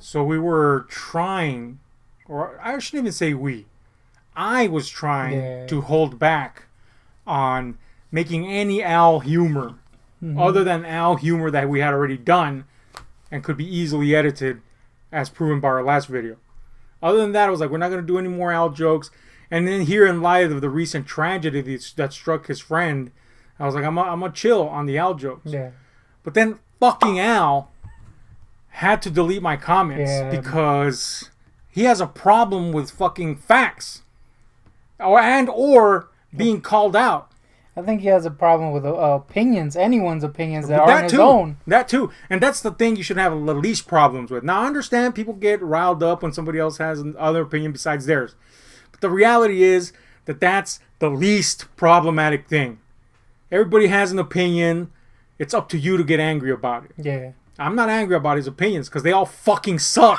So we were trying, or I shouldn't even say we. I was trying to hold back on making any Al humor other than Al humor that we had already done and could be easily edited as proven by our last video. Other than that, I was like, we're not going to do any more Al jokes. And then here, in light of the recent tragedy that struck his friend, I was like, I'm going to chill on the Al jokes. Yeah. But then fucking Al had to delete my comments because he has a problem with fucking facts or being called out. I think he has a problem with opinions, anyone's opinions that aren't his own. That too. And that's the thing you should have the least problems with. Now, I understand people get riled up when somebody else has another opinion besides theirs. But the reality is that that's the least problematic thing. Everybody has an opinion. It's up to you to get angry about it. Yeah. I'm not angry about his opinions because they all fucking suck.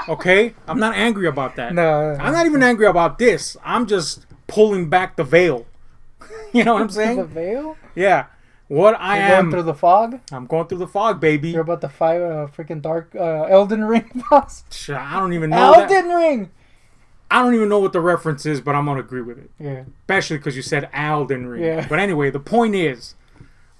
Okay? I'm not angry about that. No. I'm not even angry about this. I'm just pulling back the veil. You know what I'm saying? The veil? Yeah. You're going through the fog? I'm going through the fog, baby. You're about to fight a freaking dark Elden Ring boss? I don't even know Elden Ring! I don't even know what the reference is, but I'm going to agree with it. Yeah. Especially because you said Elden Ring. Yeah. But anyway, the point is,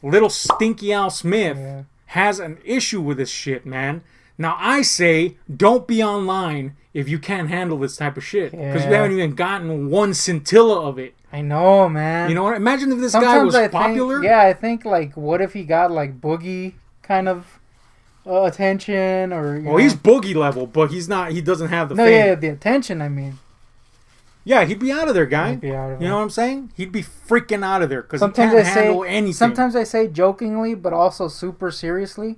little stinky Al Smith has an issue with this shit, man. Now, I say, don't be online if you can't handle this type of shit. Because you haven't even gotten one scintilla of it. I know, man. You know what? Imagine if this guy was popular. I think, like, what if he got, like, Boogie kind of attention or... Well, he's Boogie level, but he's not... He doesn't have the fame. No, yeah, the attention, I mean. Yeah, he'd be out of there, guy. He'd be out of there. You know what I'm saying? He'd be freaking out of there because he can't handle anything. Sometimes I say jokingly, but also super seriously,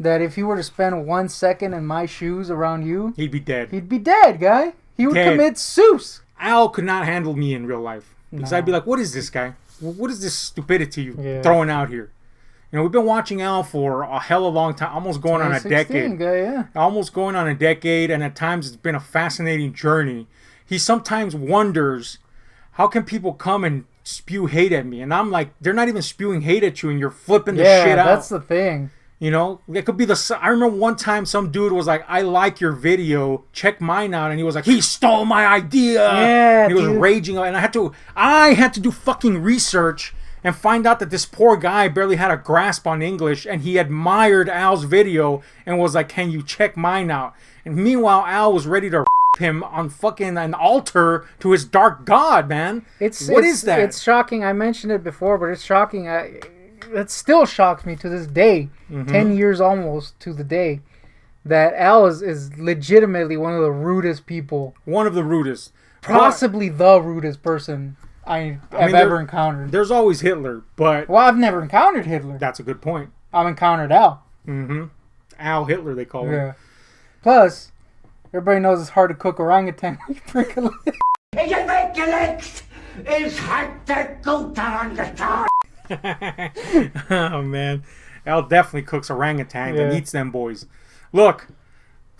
that if he were to spend 1 second in my shoes around you... He'd be dead. He'd be dead, guy. He would commit suicide. Al could not handle me in real life. Because I'd be like, what is this guy? What is this stupidity you throwing out here? You know, we've been watching Al for a hell of a long time. Almost going on a decade. Guy, Almost going on a decade. And at times it's been a fascinating journey. He sometimes wonders, how can people come and spew hate at me? And I'm like, they're not even spewing hate at you and you're flipping the shit out. Yeah, that's the thing. You know, it could be I remember one time some dude was like, I like your video, check mine out. And he was like, he stole my idea. Yeah, and he was raging. And I had to do fucking research and find out that this poor guy barely had a grasp on English. And he admired Al's video and was like, can you check mine out? And meanwhile, Al was ready to him on fucking an altar to his dark god, man. What is that? It's shocking. I mentioned it before, but it's shocking. It still shocks me to this day, 10 years almost to the day, that Al is legitimately one of the rudest people. One of the rudest. Possibly the rudest person I've ever encountered. There's always Hitler, but... Well, I've never encountered Hitler. That's a good point. I've encountered Al. Al Hitler, they call him. Yeah. Plus, everybody knows it's hard to cook orangutan. It's hard to cook orangutan. Oh man, Al definitely cooks orangutans and eats them boys. Look,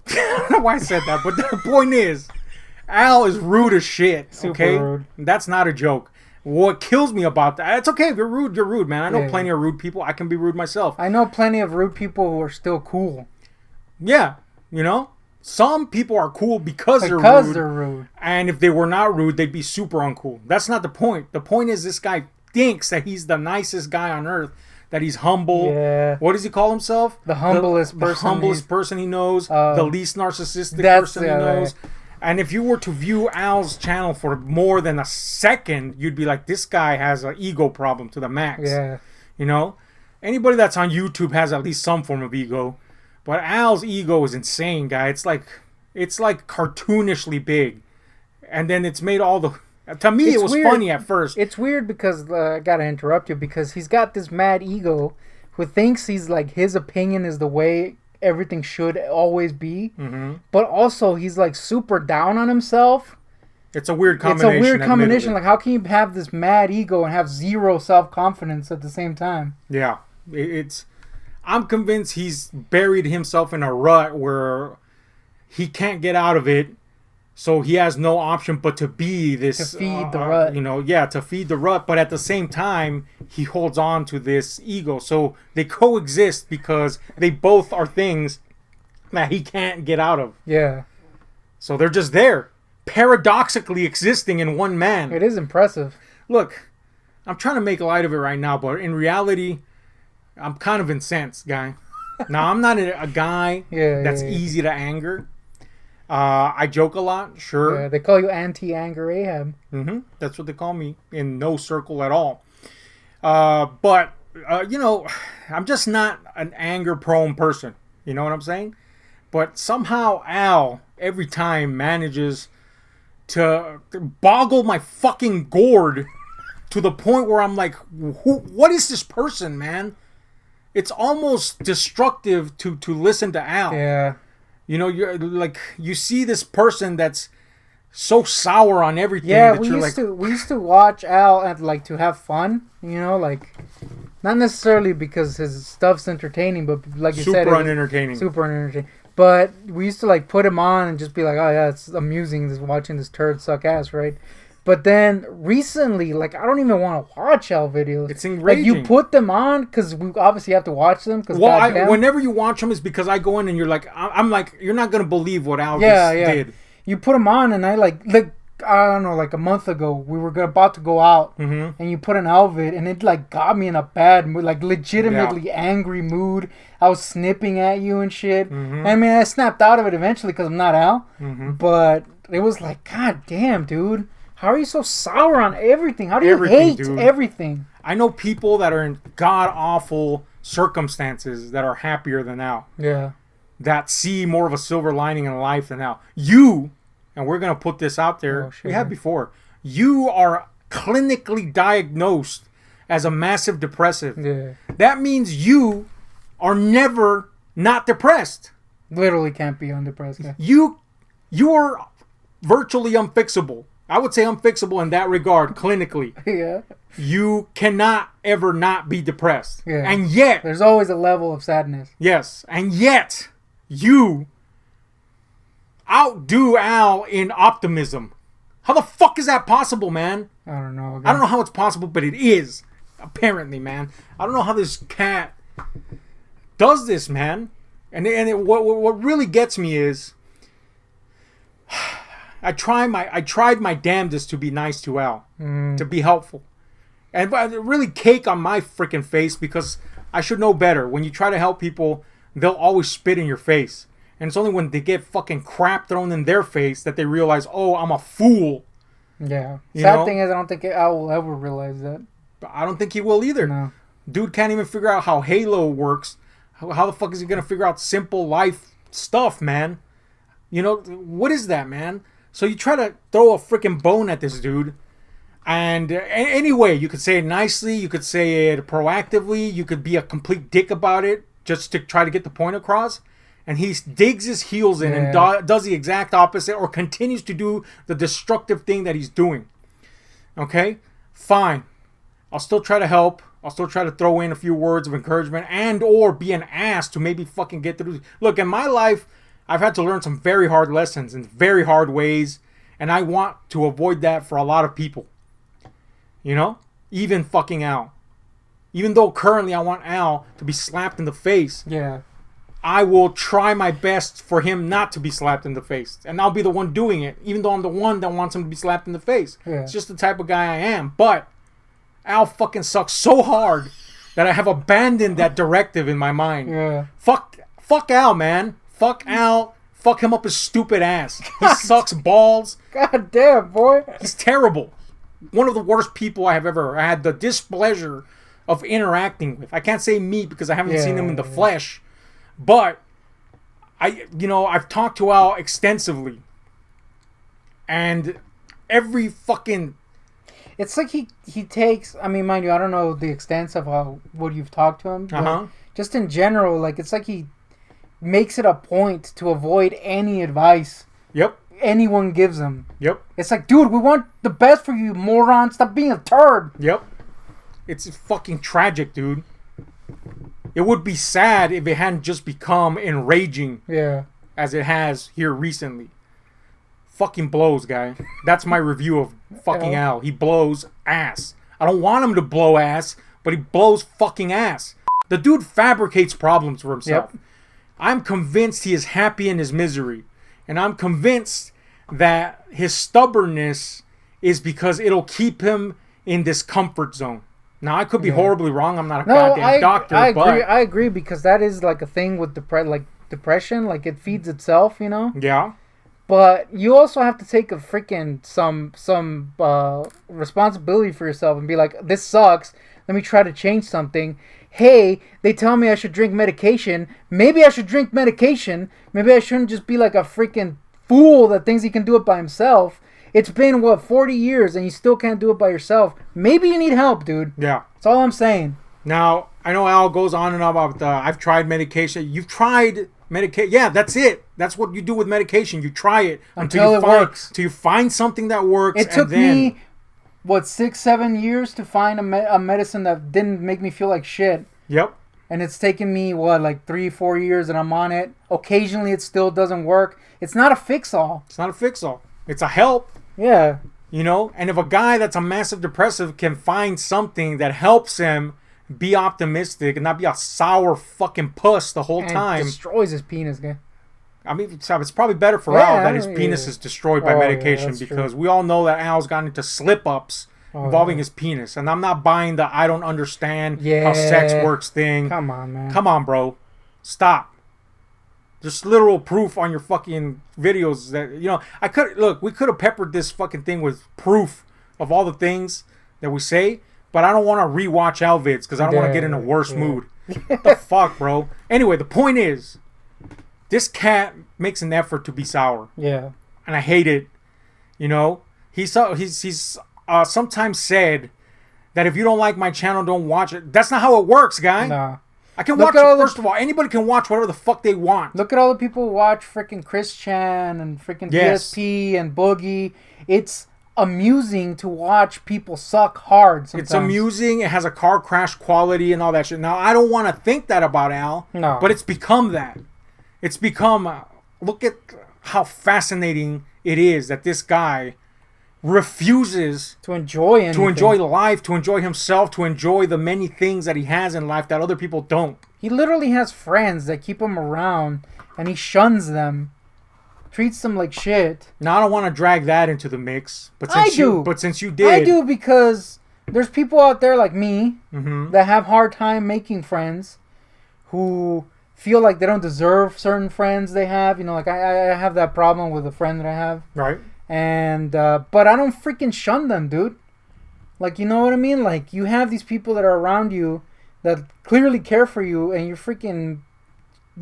I don't know why I said that, but the point is, Al is rude as shit. Okay, rude. That's not a joke. What kills me about that? It's okay if you're rude. You're rude, man. I know plenty of rude people. I can be rude myself. I know plenty of rude people who are still cool. Yeah, you know. Some people are cool because they're rude. And if they were not rude, they'd be super uncool. That's not the point. The point is this guy thinks that he's the nicest guy on earth, that he's humble. Yeah. What does he call himself? The humblest person. The humblest person he knows. The least narcissistic person he knows. Right. And if you were to view Al's channel for more than a second, you'd be like, this guy has an ego problem to the max. Yeah. You know? Anybody that's on YouTube has at least some form of ego. But Al's ego is insane, guy. It's like cartoonishly big. And then it's made all the... To me, it was funny at first. It's weird because, I gotta interrupt you, because he's got this mad ego who thinks he's like, his opinion is the way everything should always be. But also, he's like super down on himself. It's a weird combination. Like, how can you have this mad ego and have zero self-confidence at the same time? Yeah. I'm convinced he's buried himself in a rut where he can't get out of it. So he has no option but to be this... To feed the rut. To feed the rut. But at the same time, he holds on to this ego. So they coexist because they both are things that he can't get out of. Yeah. So they're just there, paradoxically existing in one man. It is impressive. Look, I'm trying to make light of it right now, but in reality, I'm kind of incensed, guy. Now, I'm not a guy that's easy to anger. I joke a lot, sure. Yeah, they call you anti-anger Ahab. Mm-hmm. That's what they call me, in no circle at all. But, you know, I'm just not an anger-prone person. You know what I'm saying? But somehow Al, every time, manages to boggle my fucking gourd to the point where I'm like, what is this person, man? It's almost destructive to listen to Al. Yeah. You know, you're like, you see this person that's so sour on everything. Yeah, that we you're used to watch Al and like to have fun. You know, like not necessarily because his stuff's entertaining, but like you said, super unentertaining. Super unentertaining. But we used to like put him on and just be like, oh yeah, it's amusing just watching this turd suck ass, right? But then recently, like, I don't even want to watch Al videos. It's enraging. Like, you put them on because we obviously have to watch them. Cause well, whenever you watch them is because I go in and you're like, I'm like, you're not going to believe what Al just did. You put them on and I like I don't know, like a month ago, we were about to go out and you put an Al vid and it like got me in a bad mood, like legitimately angry mood. I was snipping at you and shit. I mean, I snapped out of it eventually because I'm not Al. But it was like, God damn, dude. How are you so sour on everything? How do you hate everything? I know people that are in god-awful circumstances that are happier than Al. Yeah. That see more of a silver lining in life than Al. You, and we're going to put this out there, we have before, you are clinically diagnosed as a massive depressive. Yeah. That means you are never not depressed. Literally can't be undepressed. Yeah. You're virtually unfixable. I would say unfixable in that regard, clinically. Yeah. You cannot ever not be depressed. Yeah. And yet... there's always a level of sadness. Yes. And yet, you outdo Al in optimism. How the fuck is that possible, man? I don't know. Again. I don't know how it's possible, but it is. Apparently, man. I don't know how this cat does this, man. And what really gets me is... I tried my damnedest to be nice to Al, to be helpful, and really cake on my freaking face because I should know better. When you try to help people, they'll always spit in your face, and it's only when they get fucking crap thrown in their face that they realize, oh, I'm a fool. Yeah. Sad thing is, I don't think Al will ever realize that. I don't think he will either. No. Dude can't even figure out how Halo works. How the fuck is he gonna figure out simple life stuff, man? You know, what is that, man? So you try to throw a freaking bone at this dude. And anyway, you could say it nicely. You could say it proactively. You could be a complete dick about it just to try to get the point across. And he digs his heels in and does the exact opposite or continues to do the destructive thing that he's doing. Okay? Fine. I'll still try to help. I'll still try to throw in a few words of encouragement and or be an ass to maybe fucking get through. Look, in my life... I've had to learn some very hard lessons in very hard ways, and I want to avoid that for a lot of people. You know? Even fucking Al. Even though currently I want Al to be slapped in the face, I will try my best for him not to be slapped in the face. And I'll be the one doing it, even though I'm the one that wants him to be slapped in the face. Yeah. It's just the type of guy I am. But Al fucking sucks so hard that I have abandoned that directive in my mind. Yeah. Fuck Al, man. Fuck Al. Fuck him up his stupid ass. He sucks balls. God damn, boy. He's terrible. One of the worst people I have ever had the displeasure of interacting with. I can't say meet because I haven't seen him in the flesh. But, I've talked to Al extensively. And every fucking... It's like he takes... I mean, mind you, I don't know the extent of what you've talked to him. But just in general, like, it's like he... makes it a point to avoid any advice anyone gives him. It's like, dude, we want the best for you, moron. Stop being a turd. It's fucking tragic, dude. It would be sad if it hadn't just become enraging as it has here recently. Fucking blows, guy. That's my review of fucking Al. He blows ass. I don't want him to blow ass, but he blows fucking ass. The dude fabricates problems for himself. I'm convinced he is happy in his misery. And I'm convinced that his stubbornness is because it'll keep him in this comfort zone. Now, I could be horribly wrong. I'm not a goddamn doctor. I agree. I agree, because that is like a thing with depression. Like, it feeds itself, you know? Yeah. But you also have to take a freaking some responsibility for yourself and be like, this sucks. Let me try to change something. Hey, they tell me I should drink medication. Maybe I should drink medication. Maybe I shouldn't just be like a freaking fool that thinks he can do it by himself. It's been, 40 years and you still can't do it by yourself. Maybe you need help, dude. Yeah. That's all I'm saying. Now, I know Al goes on and on about, I've tried medication. You've tried medication. Yeah, that's it. That's what you do with medication. You try it until it works. Until you find something that works. It took me, 6-7 years to find a medicine that didn't make me feel like shit. Yep. And it's taken me, 3-4 years and I'm on it. Occasionally it still doesn't work. It's not a fix-all. It's not a fix-all. It's a help. Yeah. You know? And if a guy that's a massive depressive can find something that helps him be optimistic and not be a sour fucking puss the whole time. It destroys his penis, guy. I mean, it's probably better for Al that his penis is destroyed by medication, because we all know that Al's gotten into slip-ups involving his penis. And I'm not buying the I don't understand how sex works thing. Come on, man. Come on, bro. Stop. There's literal proof on your fucking videos that, we could have peppered this fucking thing with proof of all the things that we say, but I don't want to rewatch Al vids because I don't want to get in a worse mood. What the fuck, bro? Anyway, the point is, this cat makes an effort to be sour. Yeah. And I hate it. You know? He's sometimes said that if you don't like my channel, don't watch it. That's not how it works, guy. Nah. I can watch it. First of all, anybody can watch whatever the fuck they want. Look at all the people who watch freaking Chris Chan and freaking DSP and Boogie. It's amusing to watch people suck hard sometimes. It's amusing. It has a car crash quality and all that shit. Now, I don't want to think that about Al. No. But it's become that. It's become... look at how fascinating it is that this guy refuses to enjoy anything. To enjoy life, to enjoy himself, to enjoy the many things that he has in life that other people don't. He literally has friends that keep him around, and he shuns them, treats them like shit. Now, I don't want to drag that into the mix, but since you did, I do, because there's people out there like me that have hard time making friends, who feel like they don't deserve certain friends they have. You know, like I have that problem with a friend that I have. Right. And, but I don't freaking shun them, dude. Like, you know what I mean? Like, you have these people that are around you that clearly care for you, and you freaking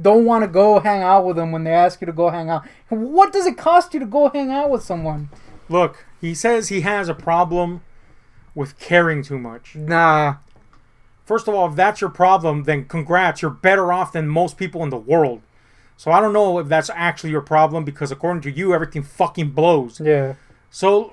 don't want to go hang out with them when they ask you to go hang out. What does it cost you to go hang out with someone? Look, he says he has a problem with caring too much. Nah. First of all, if that's your problem, then congrats. You're better off than most people in the world. So I don't know if that's actually your problem, because according to you, everything fucking blows. Yeah. So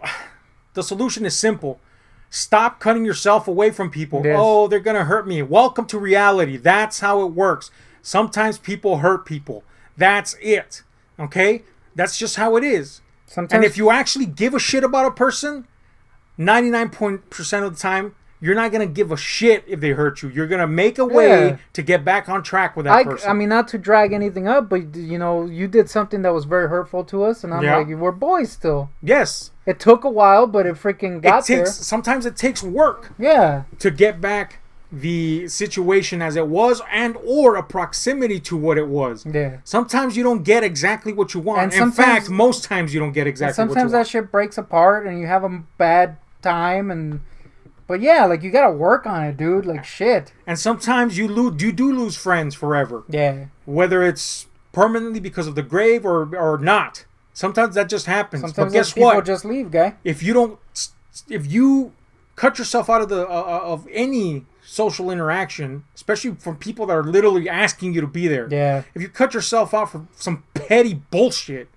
the solution is simple. Stop cutting yourself away from people. Yes. Oh, they're going to hurt me. Welcome to reality. That's how it works. Sometimes people hurt people. That's it. Okay? That's just how it is. Sometimes... And if you actually give a shit about a person, 99% of the time, you're not going to give a shit if they hurt you. You're going to make a way to get back on track with that person. I mean, not to drag anything up, but, you know, you did something that was very hurtful to us, and I'm like, we're boys still. Yes. It took a while, but it freaking got there. Sometimes it takes work. Yeah. To get back the situation as it was, and or a proximity to what it was. Yeah. Sometimes you don't get exactly what you want. And in fact, most times you don't get exactly what you want. Sometimes that shit breaks apart, and you have a bad time, and... But yeah, like, you gotta work on it, dude. Like, shit. And sometimes you do lose friends forever. Yeah. Whether it's permanently because of the grave or not. Sometimes that just happens. Sometimes but guess people what? Just leave, guy. If you cut yourself out of of any social interaction, especially from people that are literally asking you to be there. Yeah. If you cut yourself out for some petty bullshit,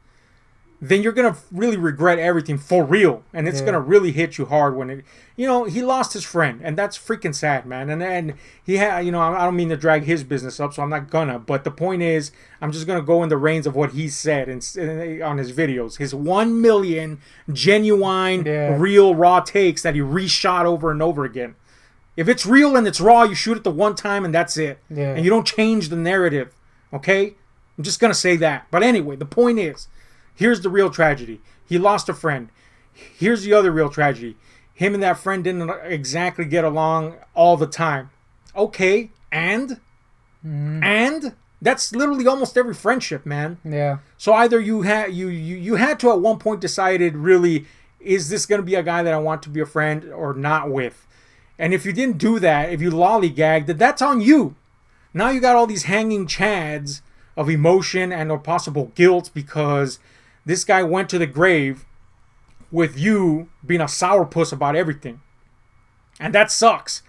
then you're going to really regret everything for real. And it's going to really hit you hard when it... You know, he lost his friend, and that's freaking sad, man. And he had... You know, I don't mean to drag his business up, so I'm not gonna. But the point is, I'm just going to go in the reins of what he said on his videos. His 1 million genuine, real, raw takes that he reshot over and over again. If it's real and it's raw, you shoot it the one time, and that's it. Yeah. And you don't change the narrative, okay? I'm just going to say that. But anyway, the point is, here's the real tragedy. He lost a friend. Here's the other real tragedy. Him and that friend didn't exactly get along all the time. Okay, and that's literally almost every friendship, man. Yeah. So either you had to at one point decided, really, is this going to be a guy that I want to be a friend or not with? And if you didn't do that, if you lollygagged, then that's on you. Now you got all these hanging chads of emotion and or possible guilt because this guy went to the grave with you being a sourpuss about everything. And that sucks.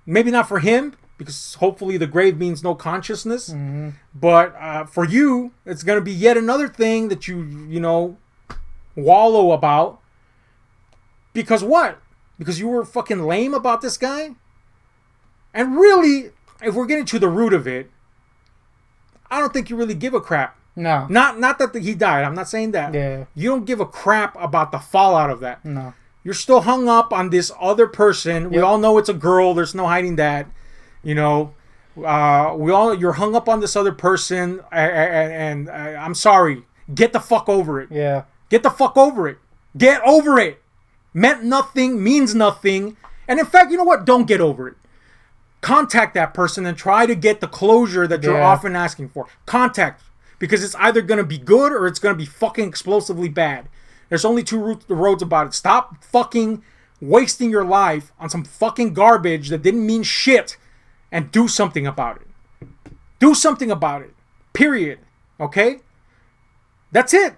Maybe not for him, because hopefully the grave means no consciousness. Mm-hmm. But for you, it's going to be yet another thing that you wallow about. Because what? Because you were fucking lame about this guy? And really, if we're getting to the root of it, I don't think you really give a crap. No. Not that he died. I'm not saying that. Yeah. You don't give a crap about the fallout of that. No. You're still hung up on this other person. Yep. We all know it's a girl. There's no hiding that. You're hung up on this other person, and I'm sorry. Get the fuck over it. Yeah. Get the fuck over it. Get over it. Meant nothing, means nothing. And in fact, you know what? Don't get over it. Contact that person and try to get the closure that you're often asking for. Contact. Because it's either going to be good or it's going to be fucking explosively bad. There's only two roads about it. Stop fucking wasting your life on some fucking garbage that didn't mean shit and do something about it. Do something about it. Period. Okay? That's it.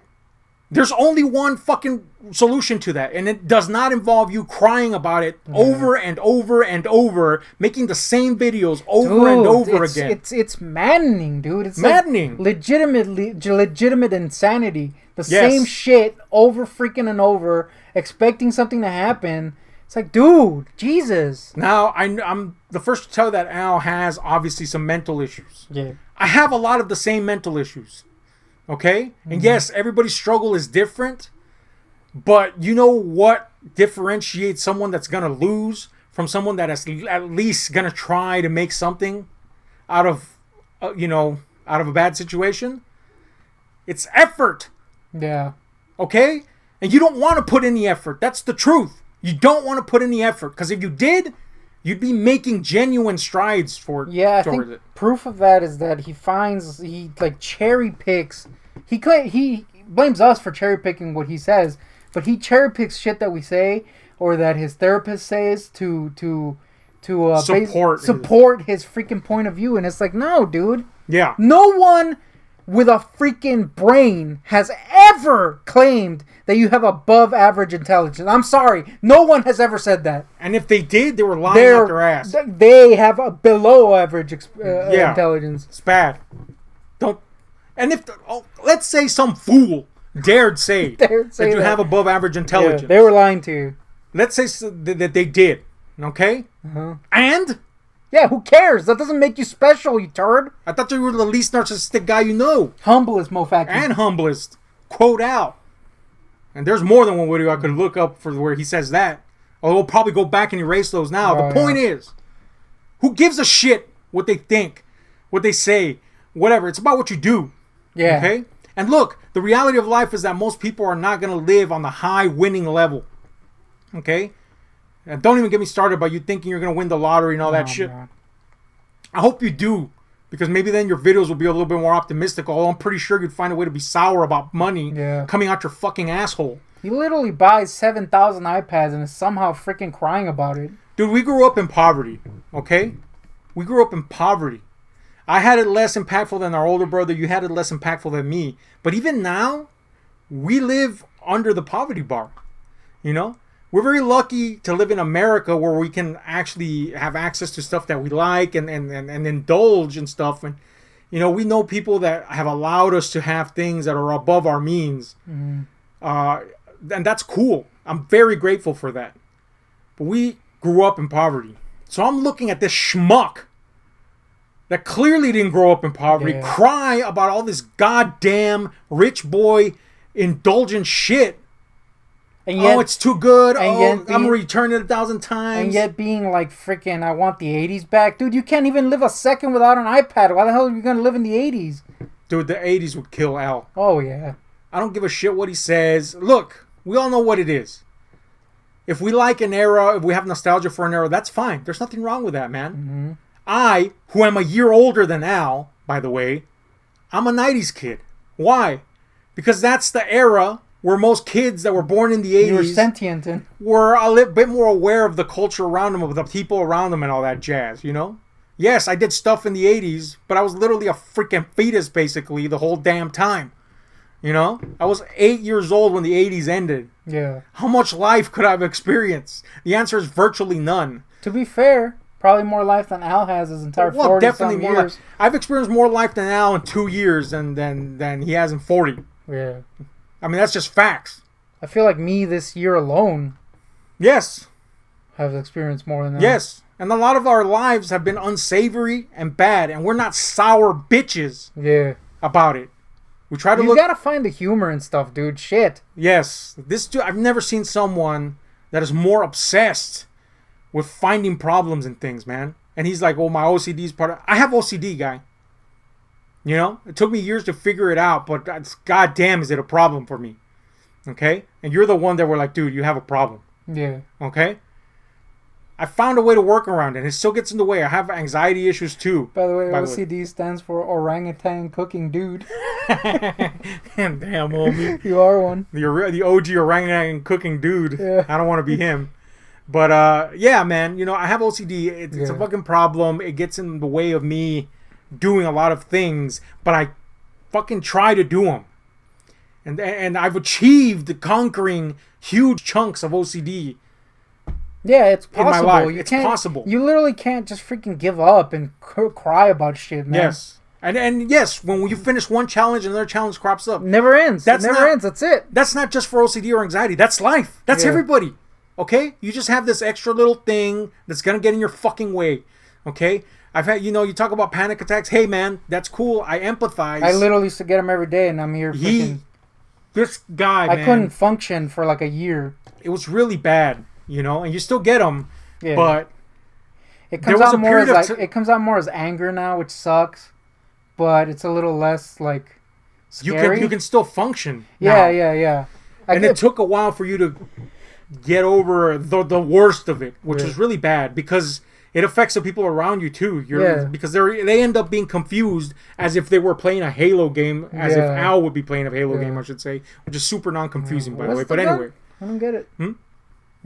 There's only one fucking solution to that, and it does not involve you crying about it over and over and over, making the same videos over and over again. It's maddening, dude. It's maddening. Like legitimate insanity. The same shit over freaking and over, expecting something to happen. It's like, dude, Jesus. Now, I'm the first to tell you that Al has obviously some mental issues. Yeah. I have a lot of the same mental issues. Okay? And yes, everybody's struggle is different. But you know what differentiates someone that's going to lose from someone that is at least going to try to make something out of, out of a bad situation? It's effort. Yeah. Okay? And you don't want to put in the effort. That's the truth. You don't want to put in the effort. Because if you did, you'd be making genuine strides for I think proof of that is that he cherry picks. He blames us for cherry picking what he says, but he cherry picks shit that we say or that his therapist says to support his freaking point of view, and it's like, no, dude. Yeah. No one with a freaking brain has ever claimed that you have above average intelligence. I'm sorry. No one has ever said that. And if they did, they were lying out their ass. They have a below average intelligence. It's bad. And let's say some fool dared say that you have above average intelligence. Yeah, they were lying to you. Let's say that they did. Okay? Uh-huh. And? Yeah, who cares? That doesn't make you special, you turd. I thought you were the least narcissistic guy you know. Humblest, mofaki. And humblest. Quote out. And there's more than one video I could look up for where he says that. Although we'll probably go back and erase those now. The point is, who gives a shit what they think, what they say, whatever. It's about what you do. Yeah. Okay? And look, the reality of life is that most people are not going to live on the high winning level. Okay? And don't even get me started by you thinking you're going to win the lottery and all that shit. Man. I hope you do. Because maybe then your videos will be a little bit more optimistic. Although I'm pretty sure you'd find a way to be sour about money coming out your fucking asshole. He literally buys 7,000 iPads and is somehow freaking crying about it. Dude, we grew up in poverty. Okay? We grew up in poverty. I had it less impactful than our older brother. You had it less impactful than me. But even now, we live under the poverty bar. You know? We're very lucky to live in America where we can actually have access to stuff that we like and indulge in stuff. And, we know people that have allowed us to have things that are above our means. Mm-hmm. And that's cool. I'm very grateful for that. But we grew up in poverty. So I'm looking at this schmuck that clearly didn't grow up in poverty cry about all this goddamn rich boy indulgent shit. And yet, it's too good. I'm going to return it 1,000 times. And yet being like, freaking, I want the 80s back. Dude, you can't even live a second without an iPad. Why the hell are you going to live in the 80s? Dude, the 80s would kill Al. Oh, yeah. I don't give a shit what he says. Look, we all know what it is. If we like an era, if we have nostalgia for an era, that's fine. There's nothing wrong with that, man. Mm-hmm. I, who am a year older than Al, by the way, I'm a 90s kid. Why? Because that's the era where most kids that were born in the 80s you were sentient and were a little bit more aware of the culture around them, of the people around them and all that jazz, you know? Yes, I did stuff in the 80s, but I was literally a freaking fetus basically the whole damn time. You know? I was 8 years old when the 80s ended. Yeah. How much life could I have experienced? The answer is virtually none. To be fair, probably more life than Al has his entire 40-some more years. I've experienced more life than Al in 2 years than he has in 40. Yeah. I mean, that's just facts. I feel like me this year alone Yes. have experienced more than that. Yes. And a lot of our lives have been unsavory and bad, and we're not sour bitches about it. We try to You gotta find the humor and stuff, dude. Shit. Yes. This dude, I've never seen someone that is more obsessed with finding problems in things, man. And he's like, oh, my OCD's part of... I have OCD, guy. You know? It took me years to figure it out, but goddamn is it a problem for me. Okay? And you're the one that were like, dude, you have a problem. Yeah. Okay? I found a way to work around it. It still gets in the way. I have anxiety issues too. By the way, OCD stands for orangutan cooking dude. Damn, homie. You are one. The OG orangutan cooking dude. Yeah. I don't want to be him. But, yeah, man. You know, I have OCD. It's a fucking problem. It gets in the way of me doing a lot of things. But I fucking try to do them. And I've achieved conquering huge chunks of OCD. Yeah, it's possible. In my life. You it's can't, possible. You literally can't just freaking give up and cry about shit, man. Yes. And yes, when you finish one challenge, another challenge crops up. Never ends. It never ends. That's it. That's not just for OCD or anxiety. That's life. That's everybody. Okay? You just have this extra little thing that's going to get in your fucking way. Okay? I've had, you talk about panic attacks. Hey, man, that's cool. I empathize. I literally used to get them every day, and I'm here freaking... This guy, man. I couldn't function for like a year. It was really bad, and you still get them, but... It comes out more as it comes out more as anger now, which sucks. But it's a little less like scary. You can still function. Yeah. It took a while for you to get over the worst of it, which is really bad because it affects the people around you too. Because they end up being confused as if they were playing a Halo game, as if Al would be playing a Halo game, I should say, which is super non-confusing by the way. But anyway, I don't get it. You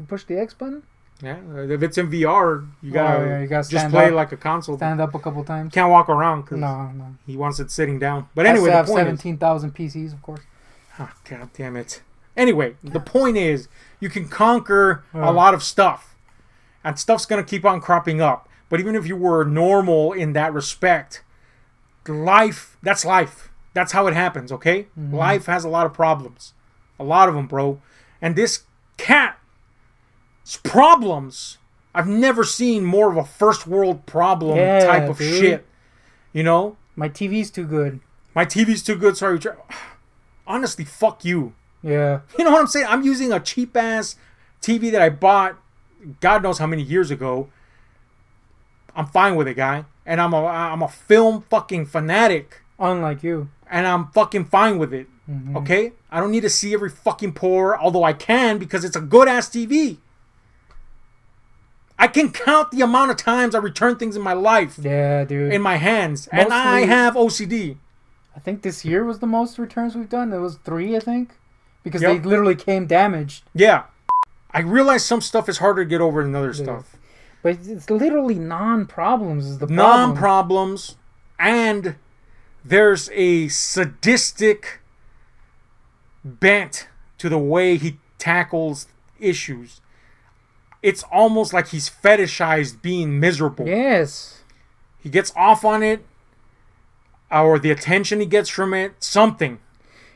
push the X button. Yeah, if it's in VR, you gotta just play like a console. Stand up a couple times. Can't walk around because no. He wants it sitting down. But anyway, the point 17,000 PCs, of course. Oh, God damn it. Anyway, the point is, you can conquer a lot of stuff. And stuff's going to keep on cropping up. But even if you were normal in that respect, that's life. That's how it happens, okay? Mm-hmm. Life has a lot of problems. A lot of them, bro. And this cat's problems, I've never seen more of a first world problem type of shit. My TV's too good. My TV's too good, sorry. Honestly, fuck you. Yeah. You know what I'm saying? I'm using a cheap-ass TV that I bought God knows how many years ago. I'm fine with it, guy. And I'm a film fucking fanatic. Unlike you. And I'm fucking fine with it. Mm-hmm. Okay? I don't need to see every fucking pore, although I can because it's a good-ass TV. I can count the amount of times I return things in my life. Yeah, dude. In my hands. And I have OCD. I think this year was the most returns we've done. It was 3, I think. Because they literally came damaged. Yeah. I realize some stuff is harder to get over than other stuff. But it's literally non-problems is the problem. Non-problems. And there's a sadistic bent to the way he tackles issues. It's almost like he's fetishized being miserable. Yes. He gets off on it. Or the attention he gets from it. Something.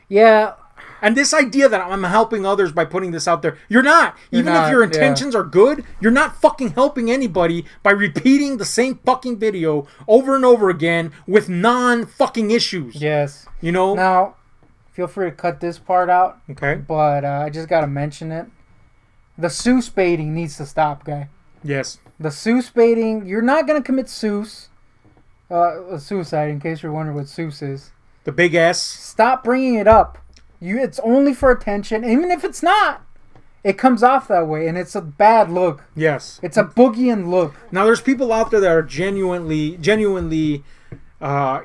Yeah. And this idea that I'm helping others by putting this out there, you're not. Even if your intentions are good, you're not fucking helping anybody by repeating the same fucking video over and over again with non-fucking issues. Yes. You know? Now, feel free to cut this part out. Okay. But I just got to mention it. The Seuss baiting needs to stop, guy. Yes. The Seuss baiting, you're not going to commit suicide, in case you're wondering what Seuss is. The big S. Stop bringing it up. It's only for attention. Even if it's not, it comes off that way, and it's a bad look. Yes. It's a boogieing look. Now, there's people out there that are genuinely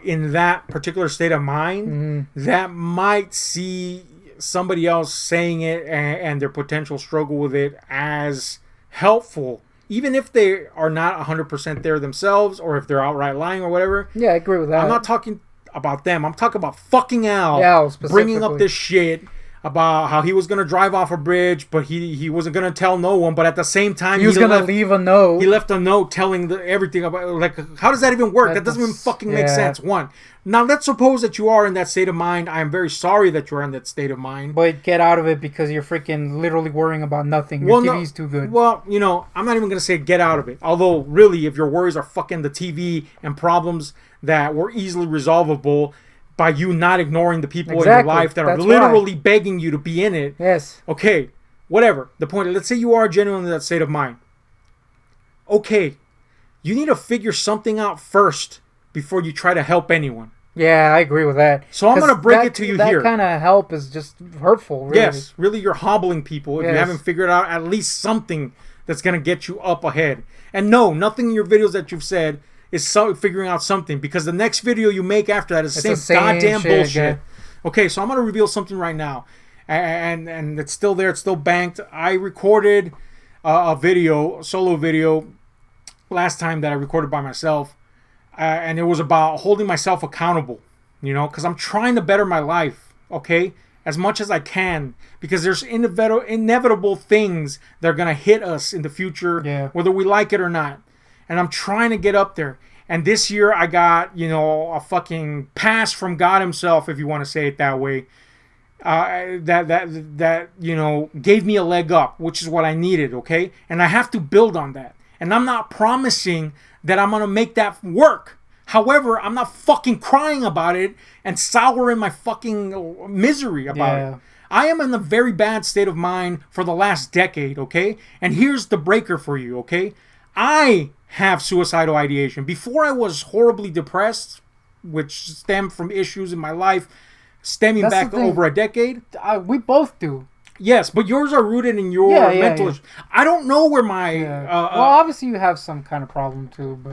in that particular state of mind that might see somebody else saying it and their potential struggle with it as helpful, even if they are not 100% there themselves, or if they're outright lying or whatever. Yeah, I agree with that. I'm not talking about them. I'm talking about fucking Al bringing up this shit about how he was going to drive off a bridge, but he wasn't going to tell no one. But at the same time, he was going to leave a note. He left a note telling everything about, like, how does that even work? That doesn't even fucking make sense. One. Now, let's suppose that you are in that state of mind. I am very sorry that you're in that state of mind. But get out of it, because you're freaking literally worrying about nothing. Your TV's too good. Well, you know, I'm not even going to say get out of it. Although, really, if your worries are fucking the TV and problems that were easily resolvable by you not ignoring the people in your life that are literally begging you to be in it. Yes. Okay, whatever. The point, let's say you are genuinely in that state of mind. Okay, you need to figure something out first before you try to help anyone. Yeah, I agree with that. So I'm going to break it to you here. That kind of help is just hurtful, really. Yes, really, you're hobbling people if you haven't figured out at least something that's going to get you up ahead. And no, nothing in your videos that you've said is figuring out something, because the next video you make after that is the same goddamn bullshit. Again. Okay, so I'm going to reveal something right now. And it's still there. It's still banked. I recorded a solo video, last time that I recorded by myself. And it was about holding myself accountable, you know, because I'm trying to better my life, okay, as much as I can, because there's inevitable things that are going to hit us in the future, whether we like it or not. And I'm trying to get up there. And this year I got, you know, a fucking pass from God himself, if you want to say it that way, that you know, gave me a leg up, which is what I needed, okay? And I have to build on that. And I'm not promising that I'm going to make that work. However, I'm not fucking crying about it and souring my fucking misery about it. I am in a very bad state of mind for the last decade, okay? And here's the breaker for you, okay? I have suicidal ideation. Before I was horribly depressed, which stemmed from issues in my life stemming back over a decade. We both do. Yes, but yours are rooted in your mental issues. I don't know where my... well, obviously you have some kind of problem too. But,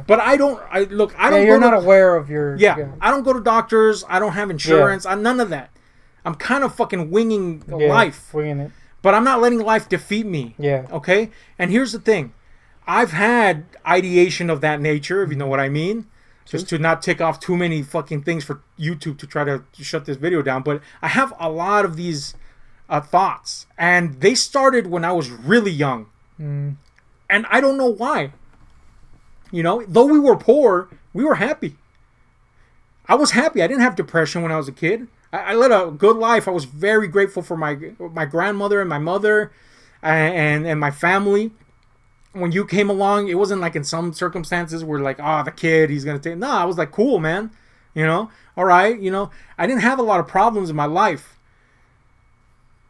but I don't... You're not aware of your... I don't go to doctors. I don't have insurance. None of that. I'm kind of fucking winging life. Winging it. But I'm not letting life defeat me. Yeah. Okay? And here's the thing. I've had ideation of that nature, if you know what I mean. Just to not tick off too many fucking things for YouTube to try to shut this video down. But I have a lot of these thoughts. And they started when I was really young. And I don't know why. You know, though we were poor, we were happy. I was happy. I didn't have depression when I was a kid. I led a good life. I was very grateful for my grandmother and my mother and my family. When you came along, it wasn't like in some circumstances where like, the kid, he's going to take... No, I was like, cool, man. You know? All right. You know? I didn't have a lot of problems in my life.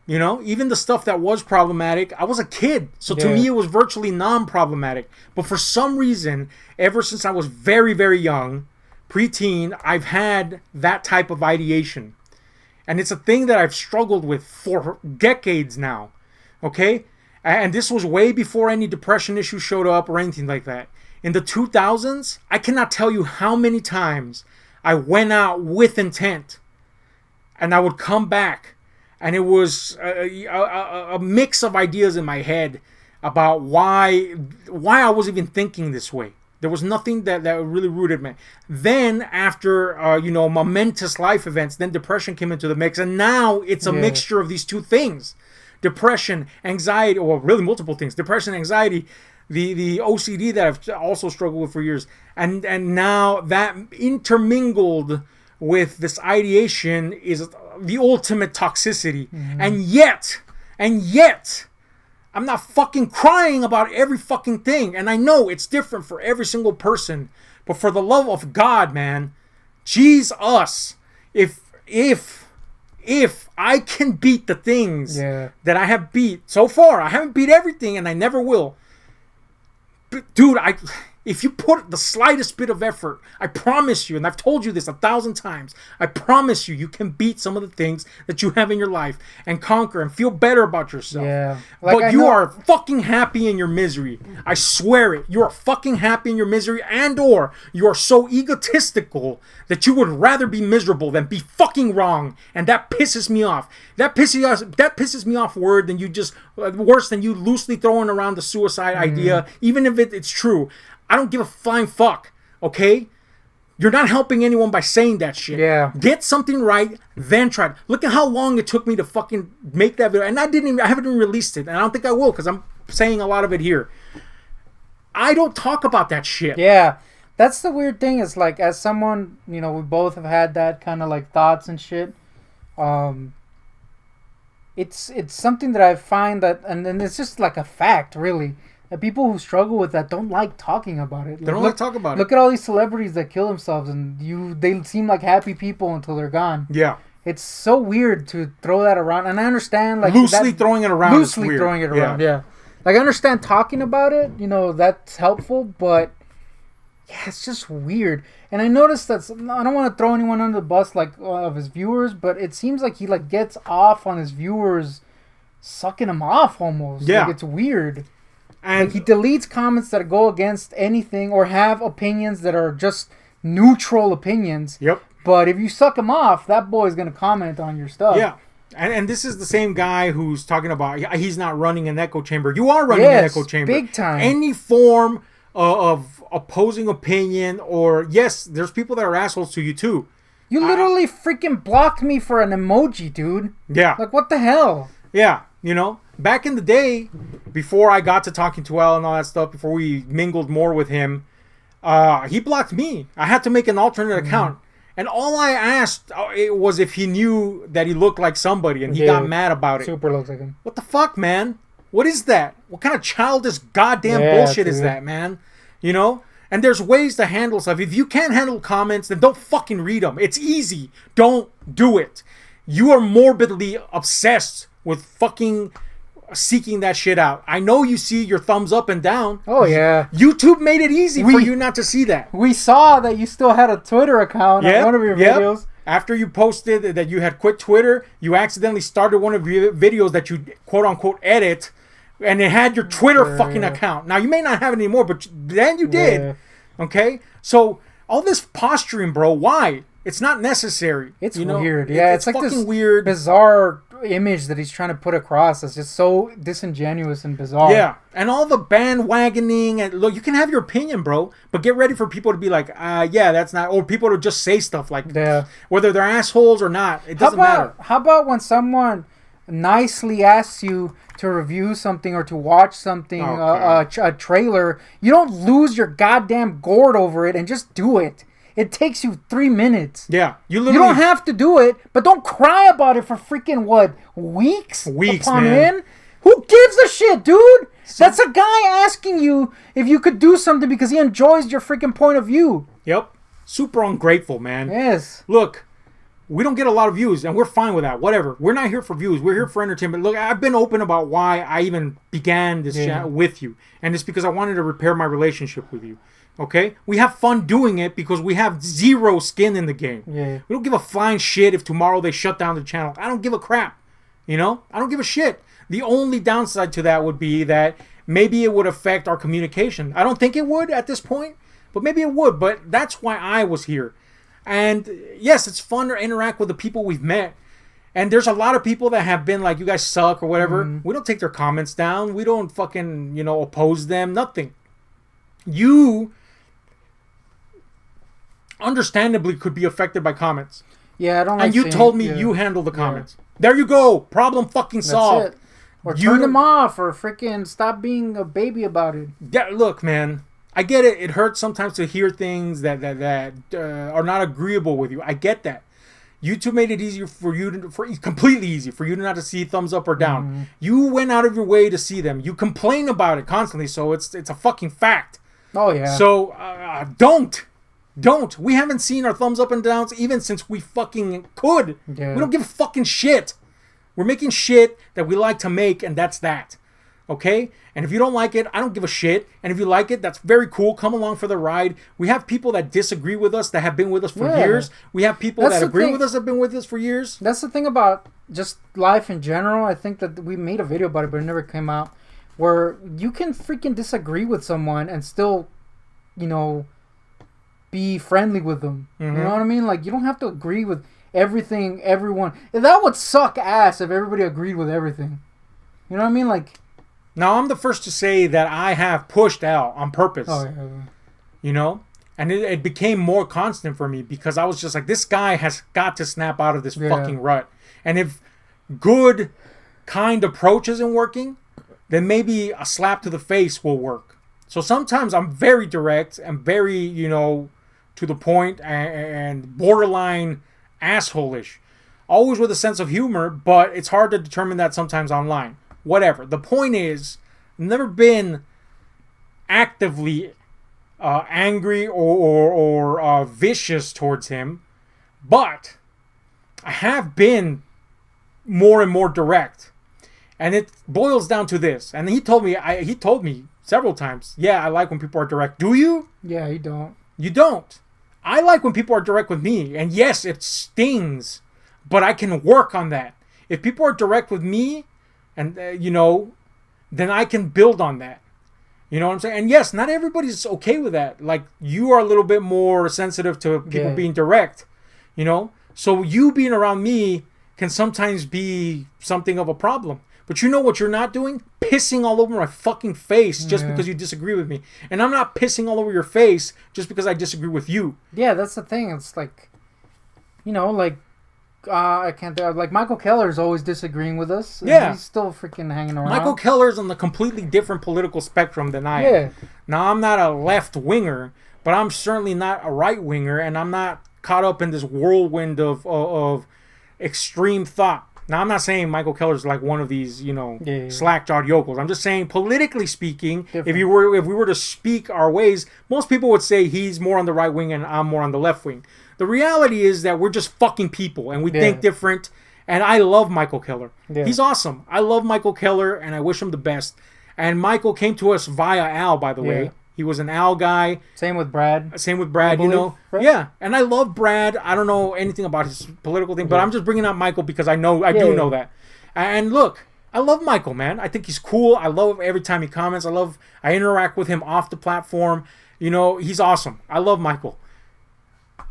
You know? Even the stuff that was problematic, I was a kid. So to me, it was virtually non-problematic. But for some reason, ever since I was very, very young, preteen, I've had that type of ideation. And it's a thing that I've struggled with for decades now. Okay? And this was way before any depression issues showed up or anything like that. In the 2000s, I cannot tell you how many times I went out with intent. And I would come back. And it was a mix of ideas in my head about why I was even thinking this way. There was nothing that really rooted me. Then after, momentous life events, then depression came into the mix. And now it's a mixture of these two things. Depression, anxiety, or really multiple things. Depression, anxiety, the OCD that I've also struggled with for years. And now that intermingled with this ideation is the ultimate toxicity. And yet, I'm not fucking crying about every fucking thing. And I know it's different for every single person. But for the love of God, man, Jesus, if I can beat the things that I have beat so far, I haven't beat everything and I never will. But dude, If you put the slightest bit of effort, I promise you, and I've told you this 1,000 times, I promise you, you can beat some of the things that you have in your life and conquer and feel better about yourself. Yeah. But you are fucking happy in your misery. I swear it. You are fucking happy in your misery, and or you are so egotistical that you would rather be miserable than be fucking wrong. And that pisses me off. That pisses me off worse than you loosely throwing around the suicide idea, even if it's true. I don't give a flying fuck, okay? You're not helping anyone by saying that shit. Yeah. Get something right, then try it. Look at how long it took me to fucking make that video. And I haven't even released it. And I don't think I will, because I'm saying a lot of it here. I don't talk about that shit. Yeah. That's the weird thing, is like, as someone, we both have had that kind of like thoughts and shit. It's something that I find that, and then it's just like a fact, really. And people who struggle with that don't like talking about it. They don't like talking about it. Look at all these celebrities that kill themselves, and they seem like happy people until they're gone. Yeah. It's so weird to throw that around, and I understand like loosely throwing it around. Yeah. Like, I understand talking about it, that's helpful, but yeah, it's just weird. And I noticed that I don't want to throw anyone under the bus of his viewers, but it seems like he gets off on his viewers, sucking them off almost. Yeah. Like, it's weird. And he deletes comments that go against anything or have opinions that are just neutral opinions. Yep. But if you suck him off, that boy's going to comment on your stuff. Yeah. And this is the same guy who's talking about he's not running an echo chamber. You are running an echo chamber. Big time. Any form of opposing opinion, or yes, there's people that are assholes to you too. You literally freaking blocked me for an emoji, dude. Yeah. Like, what the hell? Yeah. Back in the day, before I got to talking to Al and all that stuff, before we mingled more with him, he blocked me. I had to make an alternate account. And all I asked was if he knew that he looked like somebody, and he got mad about it. Super looks like him. What the fuck, man? What is that? What kind of childish goddamn bullshit is that, man? And there's ways to handle stuff. If you can't handle comments, then don't fucking read them. It's easy. Don't do it. You are morbidly obsessed with fucking seeking that shit out. I know you see your thumbs up and down. Oh, yeah. YouTube made it easy for you not to see that. We saw that you still had a Twitter account on one of your videos. After you posted that you had quit Twitter, you accidentally started one of your videos that you quote-unquote edit, and it had your Twitter fucking account. Now, you may not have it anymore, but then you did. Yeah. Okay? So, all this posturing, bro, why? It's not necessary. It's weird. Yeah, it's like fucking this weird, bizarre image that he's trying to put across. It's just so disingenuous and bizarre. Yeah, and all the bandwagoning, and look, you can have your opinion, bro, but get ready for people to be like, yeah, that's not, or people to just say stuff like, whether they're assholes or not, it doesn't matter. How about when someone nicely asks you to review something or to watch something, a trailer, you don't lose your goddamn gourd over it and just do it. It takes you 3 minutes. Yeah. You don't have to do it, but don't cry about it for freaking, weeks? Weeks, upon man. end? Who gives a shit, dude? That's a guy asking you if you could do something because he enjoys your freaking point of view. Yep. Super ungrateful, man. Yes. Look, we don't get a lot of views, and we're fine with that. Whatever. We're not here for views. We're here for entertainment. Look, I've been open about why I even began this channel with you, and it's because I wanted to repair my relationship with you. Okay? We have fun doing it because we have zero skin in the game. Yeah. We don't give a flying shit if tomorrow they shut down the channel. I don't give a crap. I don't give a shit. The only downside to that would be that maybe it would affect our communication. I don't think it would at this point, but maybe it would. But that's why I was here. And yes, it's fun to interact with the people we've met. And there's a lot of people that have been like, you guys suck or whatever. Mm-hmm. We don't take their comments down. We don't fucking, oppose them. Nothing. You understandably could be affected by comments. Yeah, I don't like and you told me you handle the comments. There you go. Problem fucking solved. That's it. Or turn them off, or freaking stop being a baby about it. Yeah, look, man. I get it. It hurts sometimes to hear things that are not agreeable with you. I get that. YouTube made it easier for you completely easy for you to not to see thumbs up or down. Mm-hmm. You went out of your way to see them. You complain about it constantly, so it's a fucking fact. Oh yeah. So don't. We haven't seen our thumbs up and downs even since we fucking could. Yeah. We don't give a fucking shit. We're making shit that we like to make, and that's that. Okay? And if you don't like it, I don't give a shit. And if you like it, that's very cool. Come along for the ride. We have people that disagree with us that have been with us for years. We have people that agree with us that have been with us for years. That's the thing about just life in general. I think that we made a video about it, but it never came out. Where you can freaking disagree with someone and still, you know, be friendly with them. Mm-hmm. You know what I mean? Like, you don't have to agree with everything, everyone. That would suck ass if everybody agreed with everything. You know what I mean? Like, now I'm the first to say that I have pushed out on purpose. Oh, yeah. You know? And it became more constant for me because I was just like, this guy has got to snap out of this fucking rut. And if good, kind approach isn't working, then maybe a slap to the face will work. So sometimes I'm very direct and very, you know, to the point and borderline asshole-ish. Always with a sense of humor, but it's hard to determine that sometimes online. Whatever. The point is, I've never been actively angry or vicious towards him, but I have been more and more direct. And it boils down to this. And he told me several times, yeah, I like when people are direct. Do you? Yeah, you don't. You don't. I like when people are direct with me. And yes, it stings, but I can work on that. If people are direct with me, and, you know, then I can build on that. You know what I'm saying? And yes, not everybody's okay with that. Like, you are a little bit more sensitive to people being direct, you know? So you being around me can sometimes be something of a problem. But you know what you're not doing? Pissing all over my fucking face just because you disagree with me. And I'm not pissing all over your face just because I disagree with you. Yeah, that's the thing. It's like, you know, like, I can't, like, Michael Keller's always disagreeing with us. Yeah. He's still freaking hanging around. Michael Keller's on the completely different political spectrum than I am. Now, I'm not a left-winger, but I'm certainly not a right-winger, and I'm not caught up in this whirlwind of extreme thought. Now, I'm not saying Michael Keller's like one of these, you know, slack-jawed yokels. I'm just saying, politically speaking, if we were to speak our ways, most people would say he's more on the right wing and I'm more on the left wing. The reality is that we're just fucking people and we think different. And I love Michael Keller. Yeah. He's awesome. I love Michael Keller and I wish him the best. And Michael came to us via Al, by the way. He was an Al guy. Same with Brad, you know. Right? Yeah, and I love Brad. I don't know anything about his political thing, but I'm just bringing up Michael because I do know that. And look, I love Michael, man. I think he's cool. I love every time he comments. I interact with him off the platform. You know, he's awesome. I love Michael.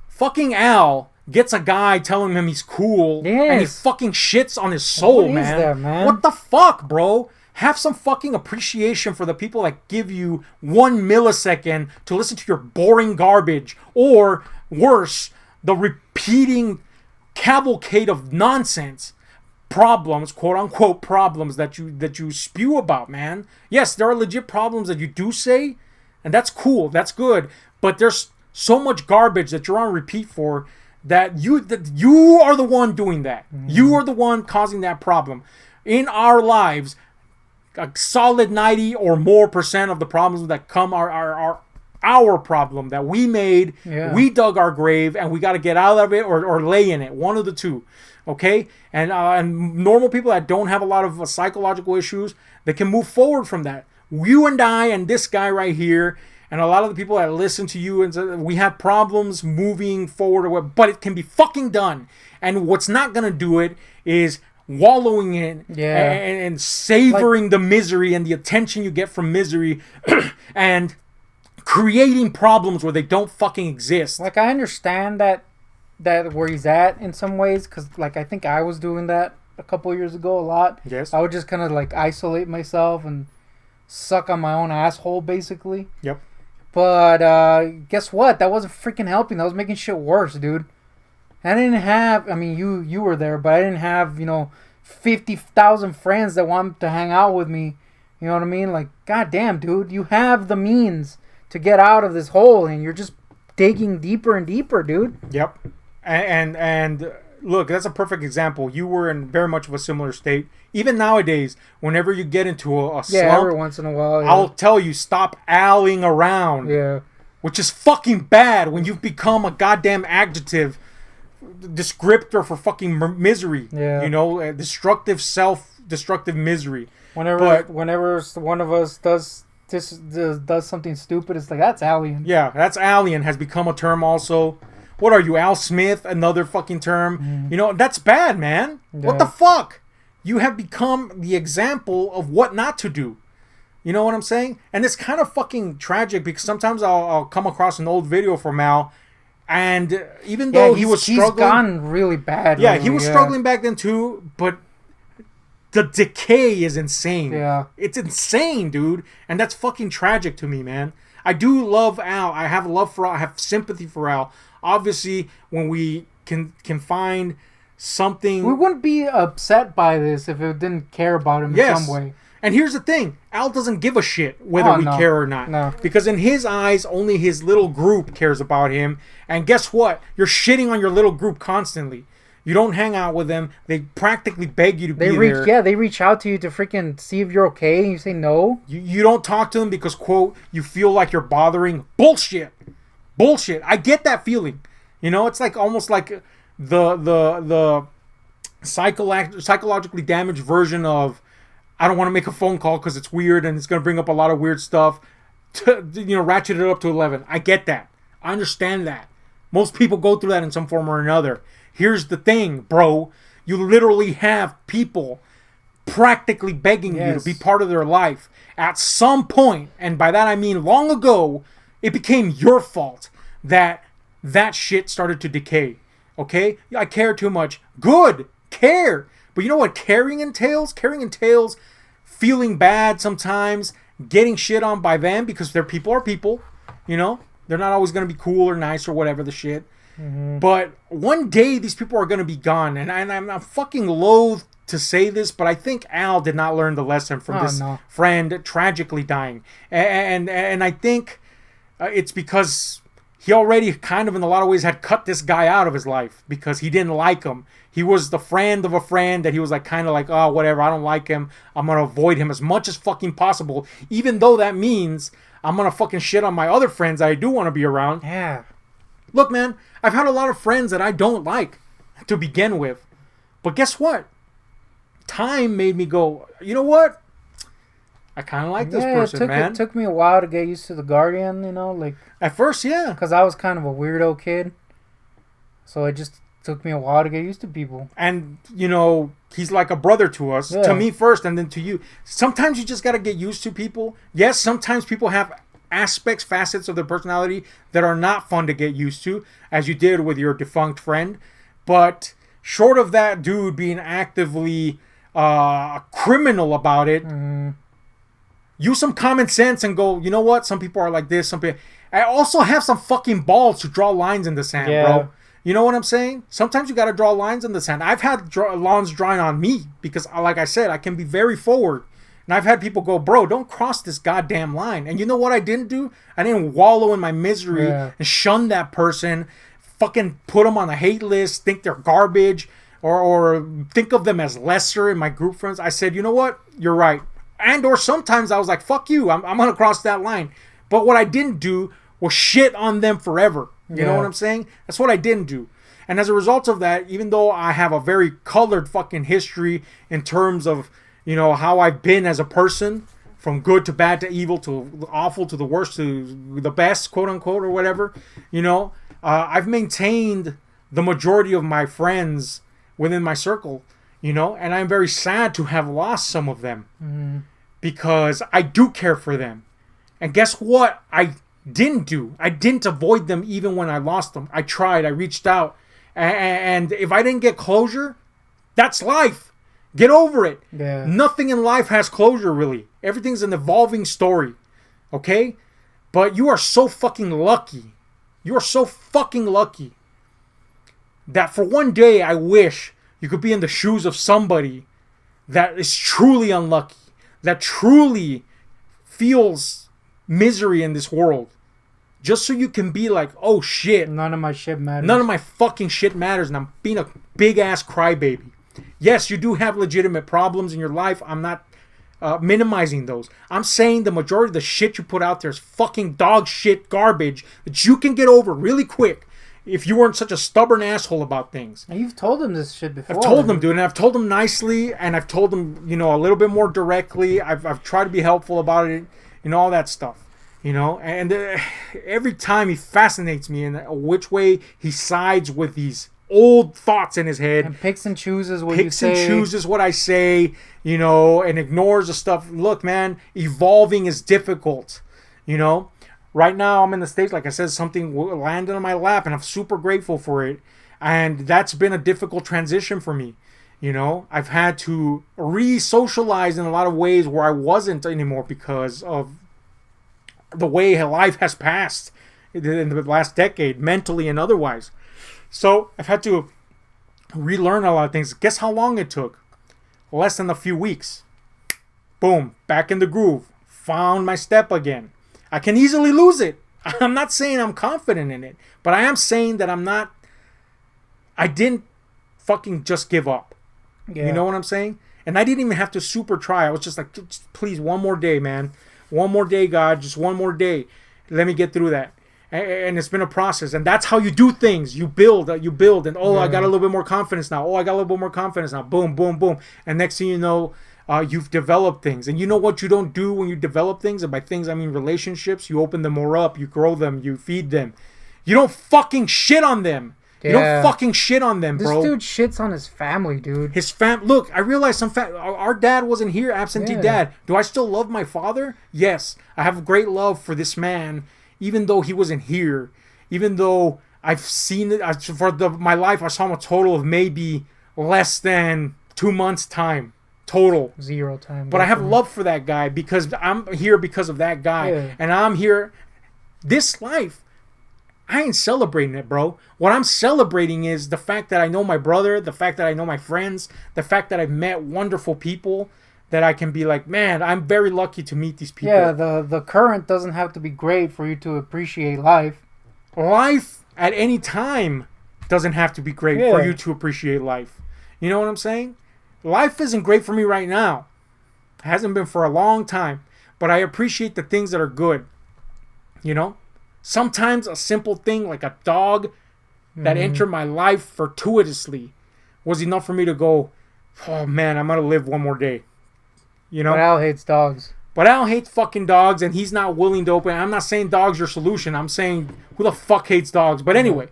Fucking Al gets a guy telling him he's cool, and he fucking shits on his soul, man. What the fuck, bro? Have some fucking appreciation for the people that give you 1 millisecond to listen to your boring garbage, or worse, the repeating cavalcade of nonsense problems, quote unquote problems that you spew about, man. Yes, there are legit problems that you do say, and that's cool, that's good, but there's so much garbage that you're on repeat for that you are the one doing that. You are the one causing that problem in our lives. A solid 90 or more percent of the problems that come are our problem that we made. We dug our grave and we got to get out of it or lay in it. One of the two. Okay? And normal people that don't have a lot of psychological issues, they can move forward from that. You and I and this guy right here and a lot of the people that listen to you, and we have problems moving forward, but it can be fucking done. And what's not going to do it is wallowing in and savoring the misery and the attention you get from misery and creating problems where they don't fucking exist. Like, I understand that where he's at in some ways, because like I think I was doing that a couple years ago a lot. Yes. I would just kind of like isolate myself and suck on my own asshole basically. Yep. But guess what? That wasn't freaking helping. That was making shit worse, dude. I didn't have, I mean, you were there, but I didn't have, you know, 50,000 friends that want to hang out with me. You know what I mean? Like, goddamn, dude, you have the means to get out of this hole, and you're just digging deeper and deeper, dude. Yep. And look, that's a perfect example. You were in very much of a similar state. Even nowadays, whenever you get into a slump, every once in a while, I'll tell you, stop alling around. Yeah. Which is fucking bad when you've become a goddamn adjective descriptor for fucking misery. Yeah. You know, a destructive self self-destructive misery. Whenever one of us does something stupid, it's like, that's alien. Yeah, that's alien has become a term also. What are you, Al Smith? Another fucking term. You know, that's bad, man. Yeah. What the fuck? You have become the example of what not to do. You know what I'm saying? And it's kind of fucking tragic because sometimes I'll come across an old video from Al, and even though he was struggling, he's gone really bad. Yeah, he was struggling back then too, but the decay is insane. Yeah. It's insane, dude. And that's fucking tragic to me, man. I do love Al. I have love for Al. I have sympathy for Al. Obviously, when we can find something... We wouldn't be upset by this if it didn't care about him in some way. And here's the thing. Al doesn't give a shit whether we care or not. No. Because in his eyes, only his little group cares about him. And guess what? You're shitting on your little group constantly. You don't hang out with them. They practically beg you to be there. Yeah, they reach out to you to freaking see if you're okay, and you say no. You don't talk to them because, quote, you feel like you're bothering. Bullshit. I get that feeling. You know, it's like almost like the psychologically damaged version of, I don't want to make a phone call because it's weird and it's going to bring up a lot of weird stuff. Ratchet it up to 11. I get that. I understand that. Most people go through that in some form or another. Here's the thing, bro. You literally have people practically begging you to be part of their life. At some point, and by that I mean long ago, it became your fault that shit started to decay. Okay? I care too much. Good. Care. But you know what caring entails? Caring entails feeling bad sometimes, getting shit on by them because their people are people. You know? They're not always going to be cool or nice or whatever the shit. Mm-hmm. But one day these people are going to be gone. And I'm fucking loath to say this, but I think Al did not learn the lesson from this friend tragically dying. And I think it's because he already kind of in a lot of ways had cut this guy out of his life because he didn't like him. He was the friend of a friend that he was like kind of like, oh, whatever, I don't like him. I'm going to avoid him as much as fucking possible, even though that means I'm going to fucking shit on my other friends I do want to be around. Yeah. Look, man, I've had a lot of friends that I don't like to begin with. But guess what? Time made me go, you know what? I kind of like this person, man. It took me a while to get used to the Guardian, you know, like... At first, yeah. Because I was kind of a weirdo kid. So it just took me a while to get used to people. And, you know, he's like a brother to us. Yeah. To me first, and then to you. Sometimes you just got to get used to people. Yes, sometimes people have aspects, facets of their personality that are not fun to get used to, as you did with your defunct friend. But short of that dude being actively criminal about it, use some common sense and go, you know what? Some people are like this. Some people... I also have some fucking balls to draw lines in the sand, bro. You know what I'm saying? Sometimes you got to draw lines in the sand. I've had lawns drawn on me because, like I said, I can be very forward. And I've had people go, bro, don't cross this goddamn line. And you know what I didn't do? I didn't wallow in my misery and shun that person, fucking put them on a hate list, think they're garbage, or think of them as lesser in my group friends. I said, you know what? You're right. And or sometimes I was like, fuck you, I'm going to cross that line. But what I didn't do was shit on them forever. You know what I'm saying? That's what I didn't do. And as a result of that, even though I have a very colored fucking history in terms of, you know, how I've been as a person, from good to bad to evil to awful to the worst to the best, quote unquote, or whatever, you know, I've maintained the majority of my friends within my circle, you know, and I'm very sad to have lost some of them because I do care for them. And guess what? I didn't do. I didn't avoid them even when I lost them. I tried. I reached out. And if I didn't get closure, that's life. Get over it. Yeah. Nothing in life has closure, really. Everything's an evolving story. Okay? But you are so fucking lucky. You are so fucking lucky that for one day I wish you could be in the shoes of somebody that is truly unlucky, that truly feels misery in this world, just so you can be like, oh shit, none of my shit matters. None of my fucking shit matters, and I'm being a big ass crybaby. Yes, you do have legitimate problems in your life. I'm not minimizing those. I'm saying the majority of the shit you put out there is fucking dog shit garbage that you can get over really quick. if you weren't such a stubborn asshole about things. And you've told him this shit before. I've told him, dude, and I've told him nicely, and I've told him, you know, a little bit more directly. I've tried to be helpful about it, you know, all that stuff, you know. And every time he fascinates me in which way he sides with these old thoughts in his head. And picks and chooses what you say. Picks and chooses what I say, you know, and ignores the stuff. Look, man, evolving is difficult, you know. Right now, I'm in the States, like I said, something landed on my lap, and I'm super grateful for it. And that's been a difficult transition for me. You know, I've had to re-socialize in a lot of ways where I wasn't anymore because of the way life has passed in the last decade, mentally and otherwise. So I've had to relearn a lot of things. Guess how long it took? Less than a few weeks. Boom, back in the groove. Found my step again. I can easily lose it. I'm not saying I'm confident in it, but I am saying that I didn't fucking just give up. Yeah. You know what I'm saying? And I didn't even have to super try. I was just like, just please, one more day, man. One more day, God. Just one more day. Let me get through that. And it's been a process. And that's how you do things. You build. And, I got a little bit more confidence now. I got a little bit more confidence now. Boom, boom, boom. And next thing you know, you've developed things. And you know what you don't do when you develop things? And by things, I mean relationships. You open them more up. You grow them. You feed them. You don't fucking shit on them. Yeah. You don't fucking shit on them, bro. This dude shits on his family, dude. Look, I realized our dad wasn't here, absentee dad. Do I still love my father? Yes. I have great love for this man, even though he wasn't here. Even though I've seen it, my life, I saw him a total of maybe less than 2 months' time. Total. 0 time. But I have love for that guy because I'm here because of that guy. Yeah. And I'm here. This life, I ain't celebrating it, bro. What I'm celebrating is the fact that I know my brother, the fact that I know my friends, the fact that I've met wonderful people, that I can be like, man, I'm very lucky to meet these people. Yeah, the current doesn't have to be great for you to appreciate life. Life at any time doesn't have to be great for you to appreciate life. You know what I'm saying? Life isn't great for me right now. It hasn't been for a long time. But I appreciate the things that are good. You know? Sometimes a simple thing like a dog that entered my life fortuitously was enough for me to go, oh man, I'm going to live one more day. You know? But Al hates dogs. But Al hates fucking dogs, and he's not willing to open. I'm not saying dog's your solution. I'm saying who the fuck hates dogs? But anyway,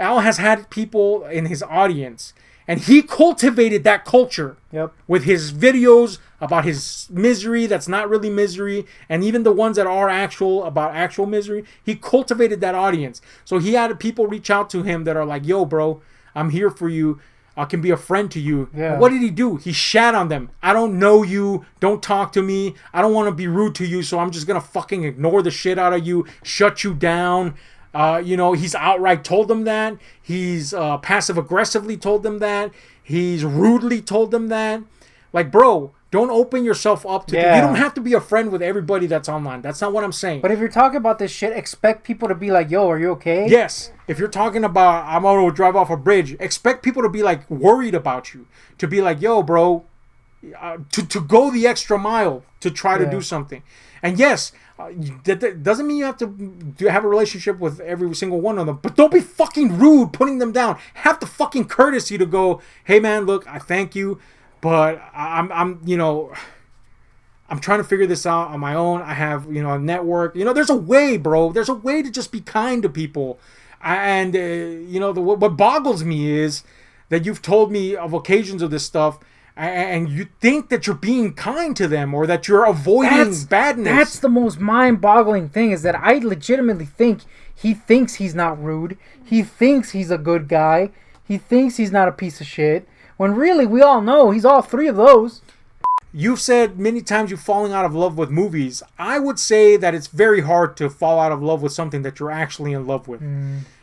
Al has had people in his audience, and he cultivated that culture with his videos about his misery that's not really misery, and even the ones that are about actual misery. He cultivated that audience. So he had people reach out to him that are like, yo, bro, I'm here for you. I can be a friend to you. Yeah. What did he do? He shat on them. I don't know you. Don't talk to me. I don't want to be rude to you, so I'm just going to fucking ignore the shit out of you, shut you down. He's outright told them that. He's passive-aggressively told them that. He's rudely told them that. Like, bro, don't open yourself up to... You don't have to be a friend with everybody that's online. That's not what I'm saying. But if you're talking about this shit, expect people to be like, yo, are you okay? Yes. If you're talking about, I'm going to drive off a bridge, expect people to be, like, worried about you. To be like, yo, bro, to go the extra mile to try to do something. And yes, that doesn't mean you have to have a relationship with every single one of them. But don't be fucking rude putting them down. Have the fucking courtesy to go, hey, man, look, I thank you. But I'm trying to figure this out on my own. I have, a network. There's a way, bro. There's a way to just be kind to people. And, what boggles me is that you've told me of occasions of this stuff, and you think that you're being kind to them or that you're avoiding badness. That's the most mind-boggling thing, is that I legitimately think he thinks he's not rude. He thinks he's a good guy. He thinks he's not a piece of shit. When really, we all know he's all three of those. You've said many times you're falling out of love with movies. I would say that it's very hard to fall out of love with something that you're actually in love with.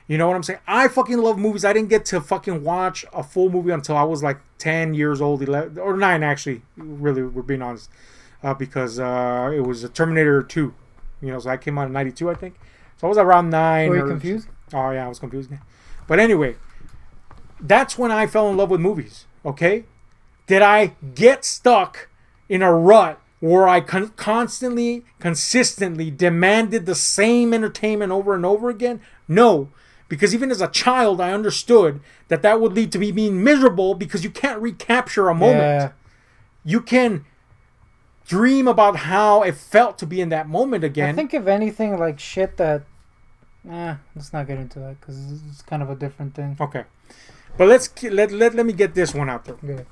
You know what I'm saying? I fucking love movies. I didn't get to fucking watch a full movie until I was like 10 years old, 11, or 9 actually, really, we're being honest. Because it was a Terminator 2. So that came out in 92, I think. So I was around 9. Were you confused? Oh, yeah, I was confused. But anyway, that's when I fell in love with movies, okay? Did I get stuck in a rut where I consistently demanded the same entertainment over and over again? No, Because even as a child, I understood that would lead to me being miserable because you can't recapture a moment. Yeah. You can dream about how it felt to be in that moment again. I think if anything, like shit that... let's not get into that because it's kind of a different thing. Okay. But let me get this one out there. Yeah.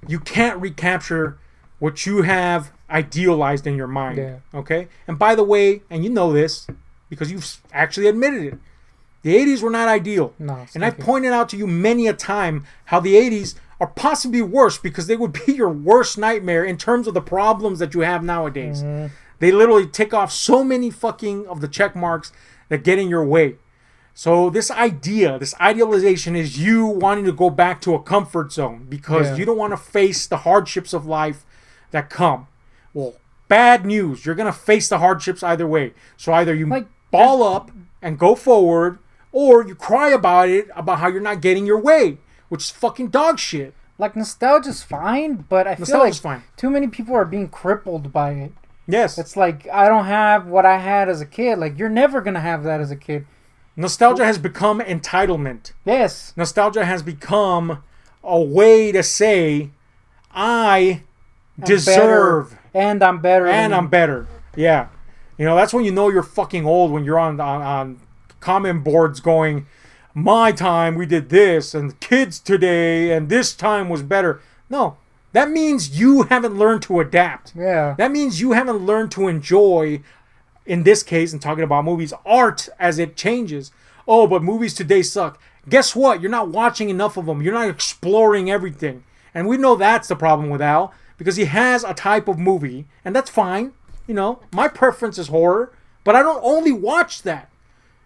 You can't recapture what you have idealized in your mind. Yeah. Okay? And by the way, and you know this because you've actually admitted it, the 80s were not ideal. No. And I've pointed out to you many a time how the 80s are possibly worse because they would be your worst nightmare in terms of the problems that you have nowadays. Mm-hmm. They literally tick off so many fucking of the check marks that get in your way. So this idea, this idealization is you wanting to go back to a comfort zone because you don't want to face the hardships of life that come. Well, bad news. You're going to face the hardships either way. So either you ball up and go forward, or you cry about it, about how you're not getting your way, which is fucking dog shit. Like, nostalgia's fine, but I feel like too many people are being crippled by it. Yes. It's like, I don't have what I had as a kid. Like, you're never going to have that as a kid. Nostalgia has become entitlement. Yes. Nostalgia has become a way to say, I deserve. Better, and I'm better. And I'm better. Yeah. You know, that's when you know you're fucking old, when you're on comment boards going, my time we did this, and kids today, and this time was better. No. That means you haven't learned to adapt. Yeah. That means you haven't learned to enjoy, in this case, and talking about movies, art as it changes. Oh, but movies today suck. Guess what? You're not watching enough of them. You're not exploring everything. And we know that's the problem with Al, because he has a type of movie, and that's fine. You know, my preference is horror, but I don't only watch that.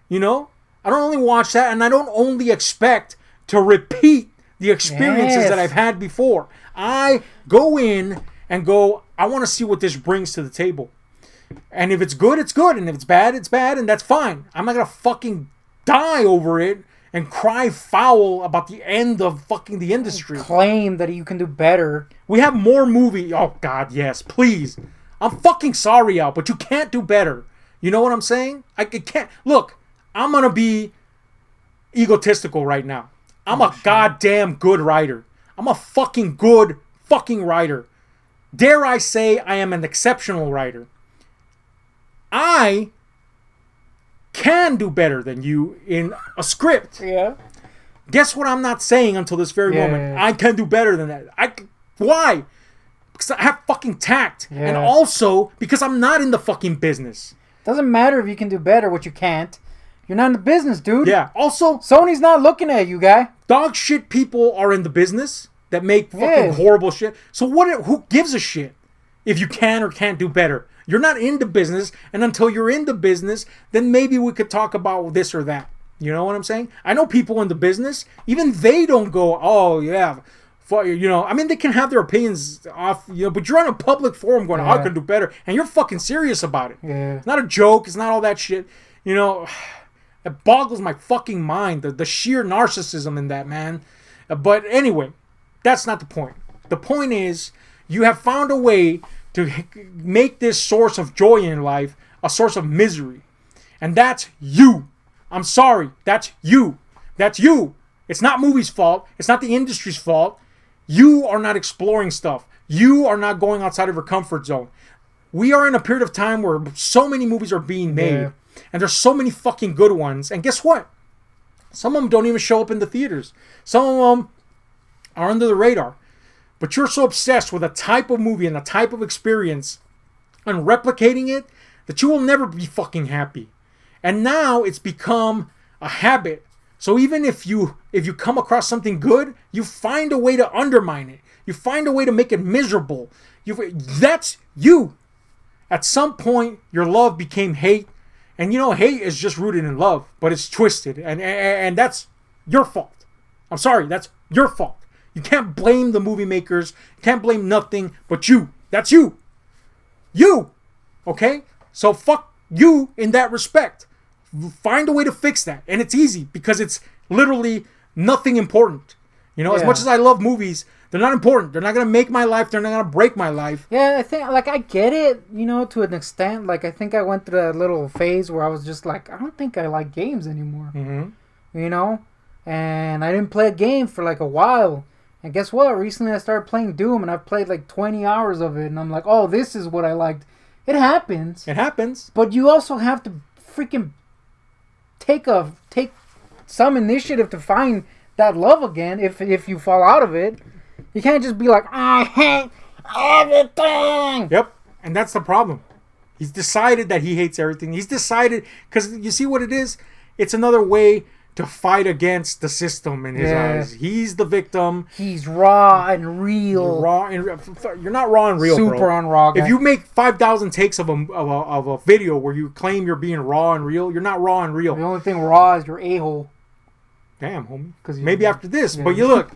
You know? I don't only watch that, and I don't only expect to repeat the experiences that I've had before. I go in and go, I want to see what this brings to the table. And if it's good, it's good. And if it's bad, it's bad. And that's fine. I'm not going to fucking die over it and cry foul about the end of fucking the industry. Claim that you can do better. We have more movie. Oh, God, yes. Please. I'm fucking sorry, Al, but you can't do better. You know what I'm saying? I can't. Look, I'm going to be egotistical right now. I'm a goddamn good writer. I'm a fucking good fucking writer. Dare I say I am an exceptional writer. I can do better than you in a script. Yeah. Guess what I'm not saying until this very moment? I can do better than that. Why? Because I have fucking tact. Yeah. And also because I'm not in the fucking business. Doesn't matter if you can do better, what you can't. You're not in the business, dude. Yeah. Also, Sony's not looking at you, guy. Dog shit people are in the business that make fucking horrible shit. So what? Who gives a shit if you can or can't do better? You're not in the business, and until you're in the business, then maybe we could talk about this or that. You know what I'm saying? I know people in the business, even they don't go, oh yeah, you know. I mean, they can have their opinions off, you know, but you're on a public forum going, I can do better, and you're fucking serious about it. Yeah. It's not a joke. It's not all that shit. You know, it boggles my fucking mind, the sheer narcissism in that, man. But anyway, that's not the point. The point is, you have found a way to make this source of joy in life a source of misery. And that's you. I'm sorry. That's you. That's you. It's not movies' fault. It's not the industry's fault. You are not exploring stuff. You are not going outside of your comfort zone. We are in a period of time where so many movies are being made. Yeah. And there's so many fucking good ones. And guess what? Some of them don't even show up in the theaters. Some of them are under the radar. But you're so obsessed with a type of movie and a type of experience and replicating it that you will never be fucking happy. And now it's become a habit. So even if you come across something good, you find a way to undermine it. You find a way to make it miserable. That's you. At some point, your love became hate. And you know, hate is just rooted in love, but it's twisted. And that's your fault. I'm sorry, that's your fault. You can't blame the movie makers. You can't blame nothing but you. That's you. You. Okay? So fuck you in that respect. Find a way to fix that. And it's easy because it's literally nothing important. You know, as much as I love movies, They're not important. They're not gonna make my life. They're not gonna break my life. Yeah, I think like I get it, you know, to an extent. Like I think I went through that little phase where I was just like, I don't think I like games anymore. Mm-hmm. You know, and I didn't play a game for like a while. And guess what? Recently I started playing Doom, and I've played like 20 hours of it, and I'm like, oh, this is what I liked. It happens. It happens. But you also have to freaking take some initiative to find that love again. If you fall out of it, you can't just be like, I hate everything. Yep, and that's the problem. He's decided that he hates everything. He's decided, because you see what it is? It's another way to fight against the system in his eyes. He's the victim. He's raw and real. You're not raw and real, Super bro. on raw guy. If you make 5,000 takes of a video where you claim you're being raw and real, you're not raw and real. The only thing raw is your a-hole. Damn, homie. Maybe after this. Yeah. But you look,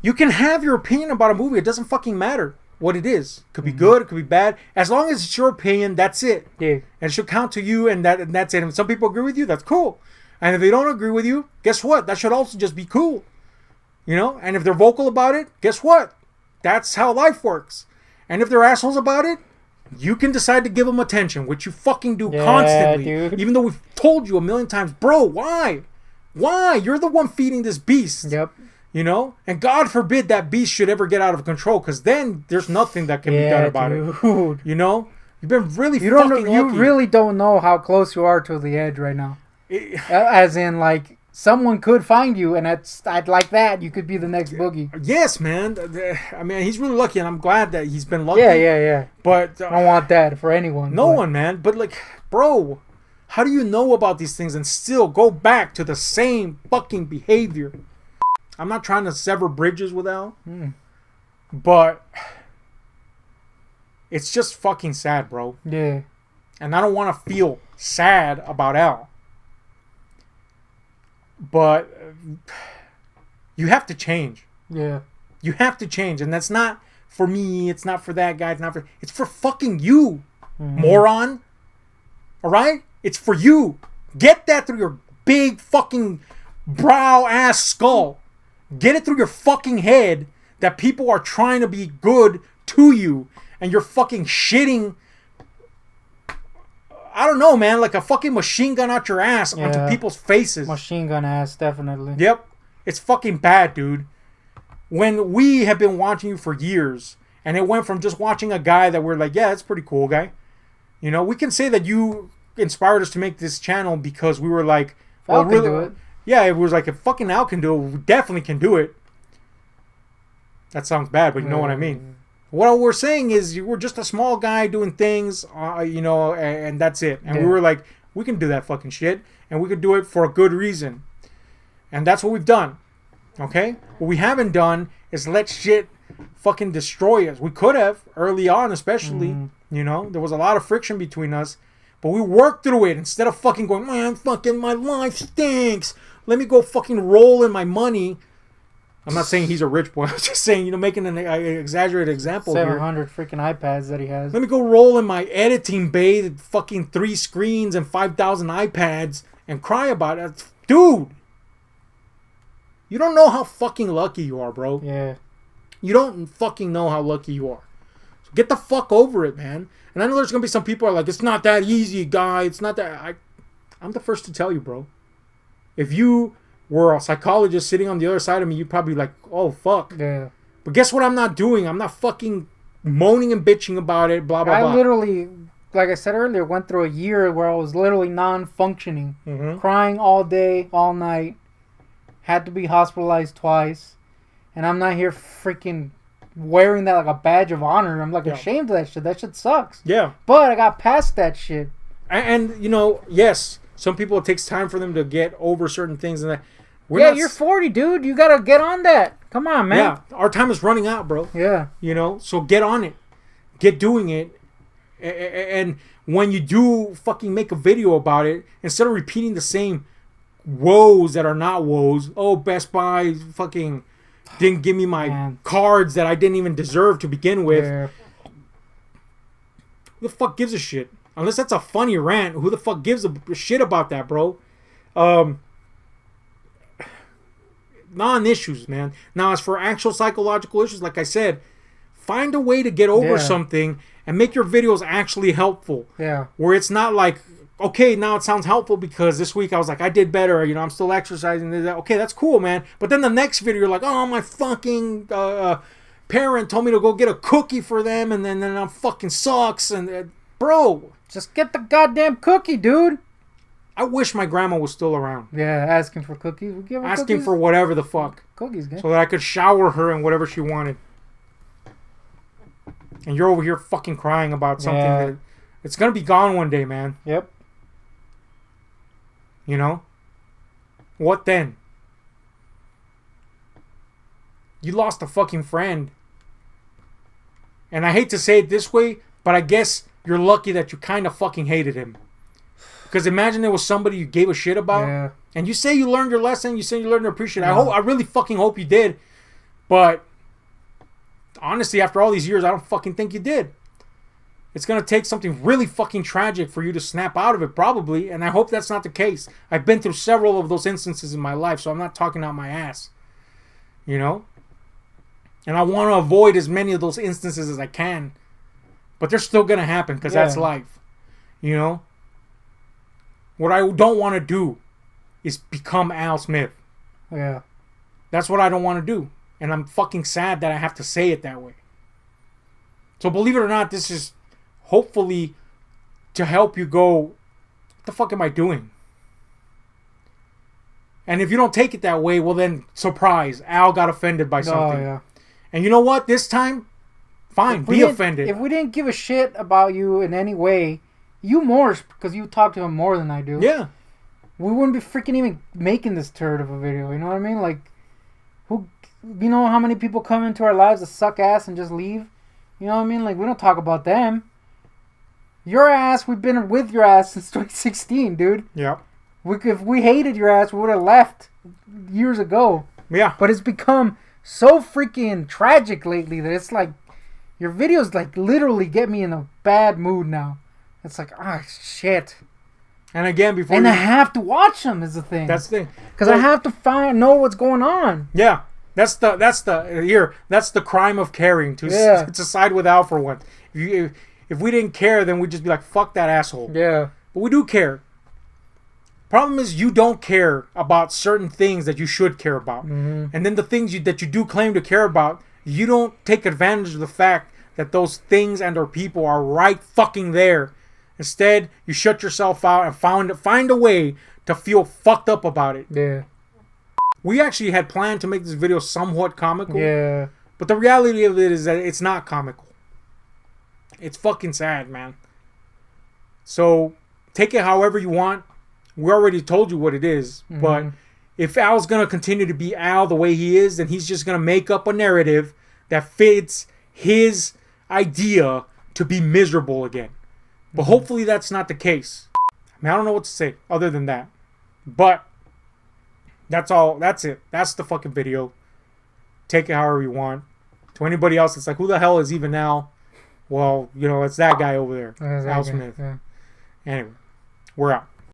you can have your opinion about a movie. It doesn't fucking matter what it is. It could be good, it could be bad. As long as it's your opinion, that's it. Yeah. And it should count to you, and that's it. And if some people agree with you, that's cool. And if they don't agree with you, guess what? That should also just be cool. You know? And if they're vocal about it, guess what? That's how life works. And if they're assholes about it, you can decide to give them attention, which you fucking do constantly. Dude. Even though we've told you a million times, bro, why? Why? You're the one feeding this beast. Yep. You know? And God forbid that beast should ever get out of control, because then there's nothing that can be done about it. You know? You've been really fucking lucky. You really don't know how close you are to the edge right now. As in, like, someone could find you, and I'd like that. You could be the next Boogie. Yes, man. I mean, he's really lucky, and I'm glad that he's been lucky. Yeah. But I don't want that for anyone. No one, man. But, like, bro, how do you know about these things and still go back to the same fucking behavior? I'm not trying to sever bridges with Al, but it's just fucking sad, bro. Yeah. And I don't want to feel sad about Al. But you have to change. Yeah. You have to change. And that's not for me. It's not for that guy. It's for fucking you, moron. All right? It's for you. Get that through your big fucking brow ass skull. Get it through your fucking head that people are trying to be good to you. And you're fucking shitting, I don't know, man, like a fucking machine gun out your ass onto people's faces. Machine gun ass, definitely. Yep. It's fucking bad, dude. When we have been watching you for years, and it went from just watching a guy that we're like, yeah, that's a pretty cool guy. You know, we can say that you inspired us to make this channel because we were like, well, Al can do it. Yeah, it was like, if fucking Al can do it, we definitely can do it. That sounds bad, but you know what I mean. What we're saying is we're just a small guy doing things, you know, and that's it. And we were like, we can do that fucking shit, and we could do it for a good reason. And that's what we've done. Okay? What we haven't done is let shit fucking destroy us. We could have, early on especially, you know. There was a lot of friction between us, but we worked through it instead of fucking going, man, fucking my life stinks. Let me go fucking roll in my money. I'm not saying he's a rich boy. I'm just saying, you know, making an exaggerated example 700 freaking iPads that he has. Let me go roll in my editing bay, with fucking 3 screens and 5,000 iPads and cry about it. Dude! You don't know how fucking lucky you are, bro. Yeah. You don't fucking know how lucky you are. So get the fuck over it, man. And I know there's going to be some people who are like, it's not that easy, guy. It's not that... I'm the first to tell you, bro. If you were a psychologist sitting on the other side of me, you'd probably be like, oh, fuck. Yeah. But guess what I'm not doing? I'm not fucking moaning and bitching about it, blah, blah, blah. I literally, like I said earlier, went through a year where I was literally non-functioning. Crying all day, all night. Had to be hospitalized twice. And I'm not here freaking wearing that like a badge of honor. I'm like ashamed of that shit. That shit sucks. Yeah. But I got past that shit. And you know, yes, some people, it takes time for them to get over certain things. And that. You're 40, dude. You got to get on that. Come on, man. Yeah, our time is running out, bro. Yeah. You know, so get on it. Get doing it. And when you do fucking make a video about it, instead of repeating the same woes that are not woes, oh, Best Buy fucking didn't give me my cards that I didn't even deserve to begin with. Yeah. Who the fuck gives a shit? Unless that's a funny rant, who the fuck gives a shit about that, bro? non-issues, man. Now, as for actual psychological issues, like I said, find a way to get over something and make your videos actually helpful. Yeah. Where it's not like, okay, now it sounds helpful because this week I was like, I did better. You know, I'm still exercising. Okay, that's cool, man. But then the next video, you're like, oh, my fucking parent told me to go get a cookie for them, and then I'm fucking sucks. And bro, just get the goddamn cookie, dude. I wish my grandma was still around. Yeah, asking for cookies. We'll give her asking cookies. for whatever the fuck. Cookies, good. So that I could shower her in whatever she wanted. And you're over here fucking crying about something that it's gonna be gone one day, man. Yep. You know? What then? You lost a fucking friend. And I hate to say it this way, but I guess you're lucky that you kind of fucking hated him. Because imagine there was somebody you gave a shit about, and you say you learned your lesson, you say you learned to appreciate it. I really fucking hope you did, but honestly, after all these years, I don't fucking think you did. It's gonna take something really fucking tragic for you to snap out of it, probably, and I hope that's not the case. I've been through several of those instances in my life, so I'm not talking out my ass, you know. And I want to avoid as many of those instances as I can, but they're still gonna happen because that's life, you know. What I don't want to do is become Al Smith. Yeah. That's what I don't want to do. And I'm fucking sad that I have to say it that way. So believe it or not, this is hopefully to help you go, what the fuck am I doing? And if you don't take it that way, well then, surprise, Al got offended by something. Oh, yeah. And you know what? This time, fine, be offended. If we didn't give a shit about you in any way, you more, because you talk to him more than I do. Yeah. We wouldn't be freaking even making this turd of a video. You know what I mean? Like, who, you know how many people come into our lives that suck ass and just leave? You know what I mean? Like, we don't talk about them. Your ass, we've been with your ass since 2016, dude. Yeah. If we hated your ass, we would have left years ago. Yeah. But it's become so freaking tragic lately that it's like, your videos like literally get me in a bad mood now. It's like, shit. And again, before I have to watch them is the thing. That's the thing. Because I have to know what's going on. Yeah. That's the crime of caring to side with Al for once. If we didn't care, then we'd just be like, fuck that asshole. Yeah. But we do care. Problem is, you don't care about certain things that you should care about. Mm-hmm. And then the things that you do claim to care about, you don't take advantage of the fact that those things and or people are right fucking there. Instead, you shut yourself out and find a way to feel fucked up about it. Yeah. We actually had planned to make this video somewhat comical. Yeah. But the reality of it is that it's not comical. It's fucking sad, man. So, take it however you want. We already told you what it is. Mm-hmm. But if Al's going to continue to be Al the way he is, then he's just going to make up a narrative that fits his idea to be miserable again. But hopefully that's not the case. I mean, I don't know what to say other than that. But that's all. That's it. That's the fucking video. Take it however you want. To anybody else, it's like, who the hell is even Al? Well, you know, it's that guy over there. Al Smith. Yeah. Anyway, we're out.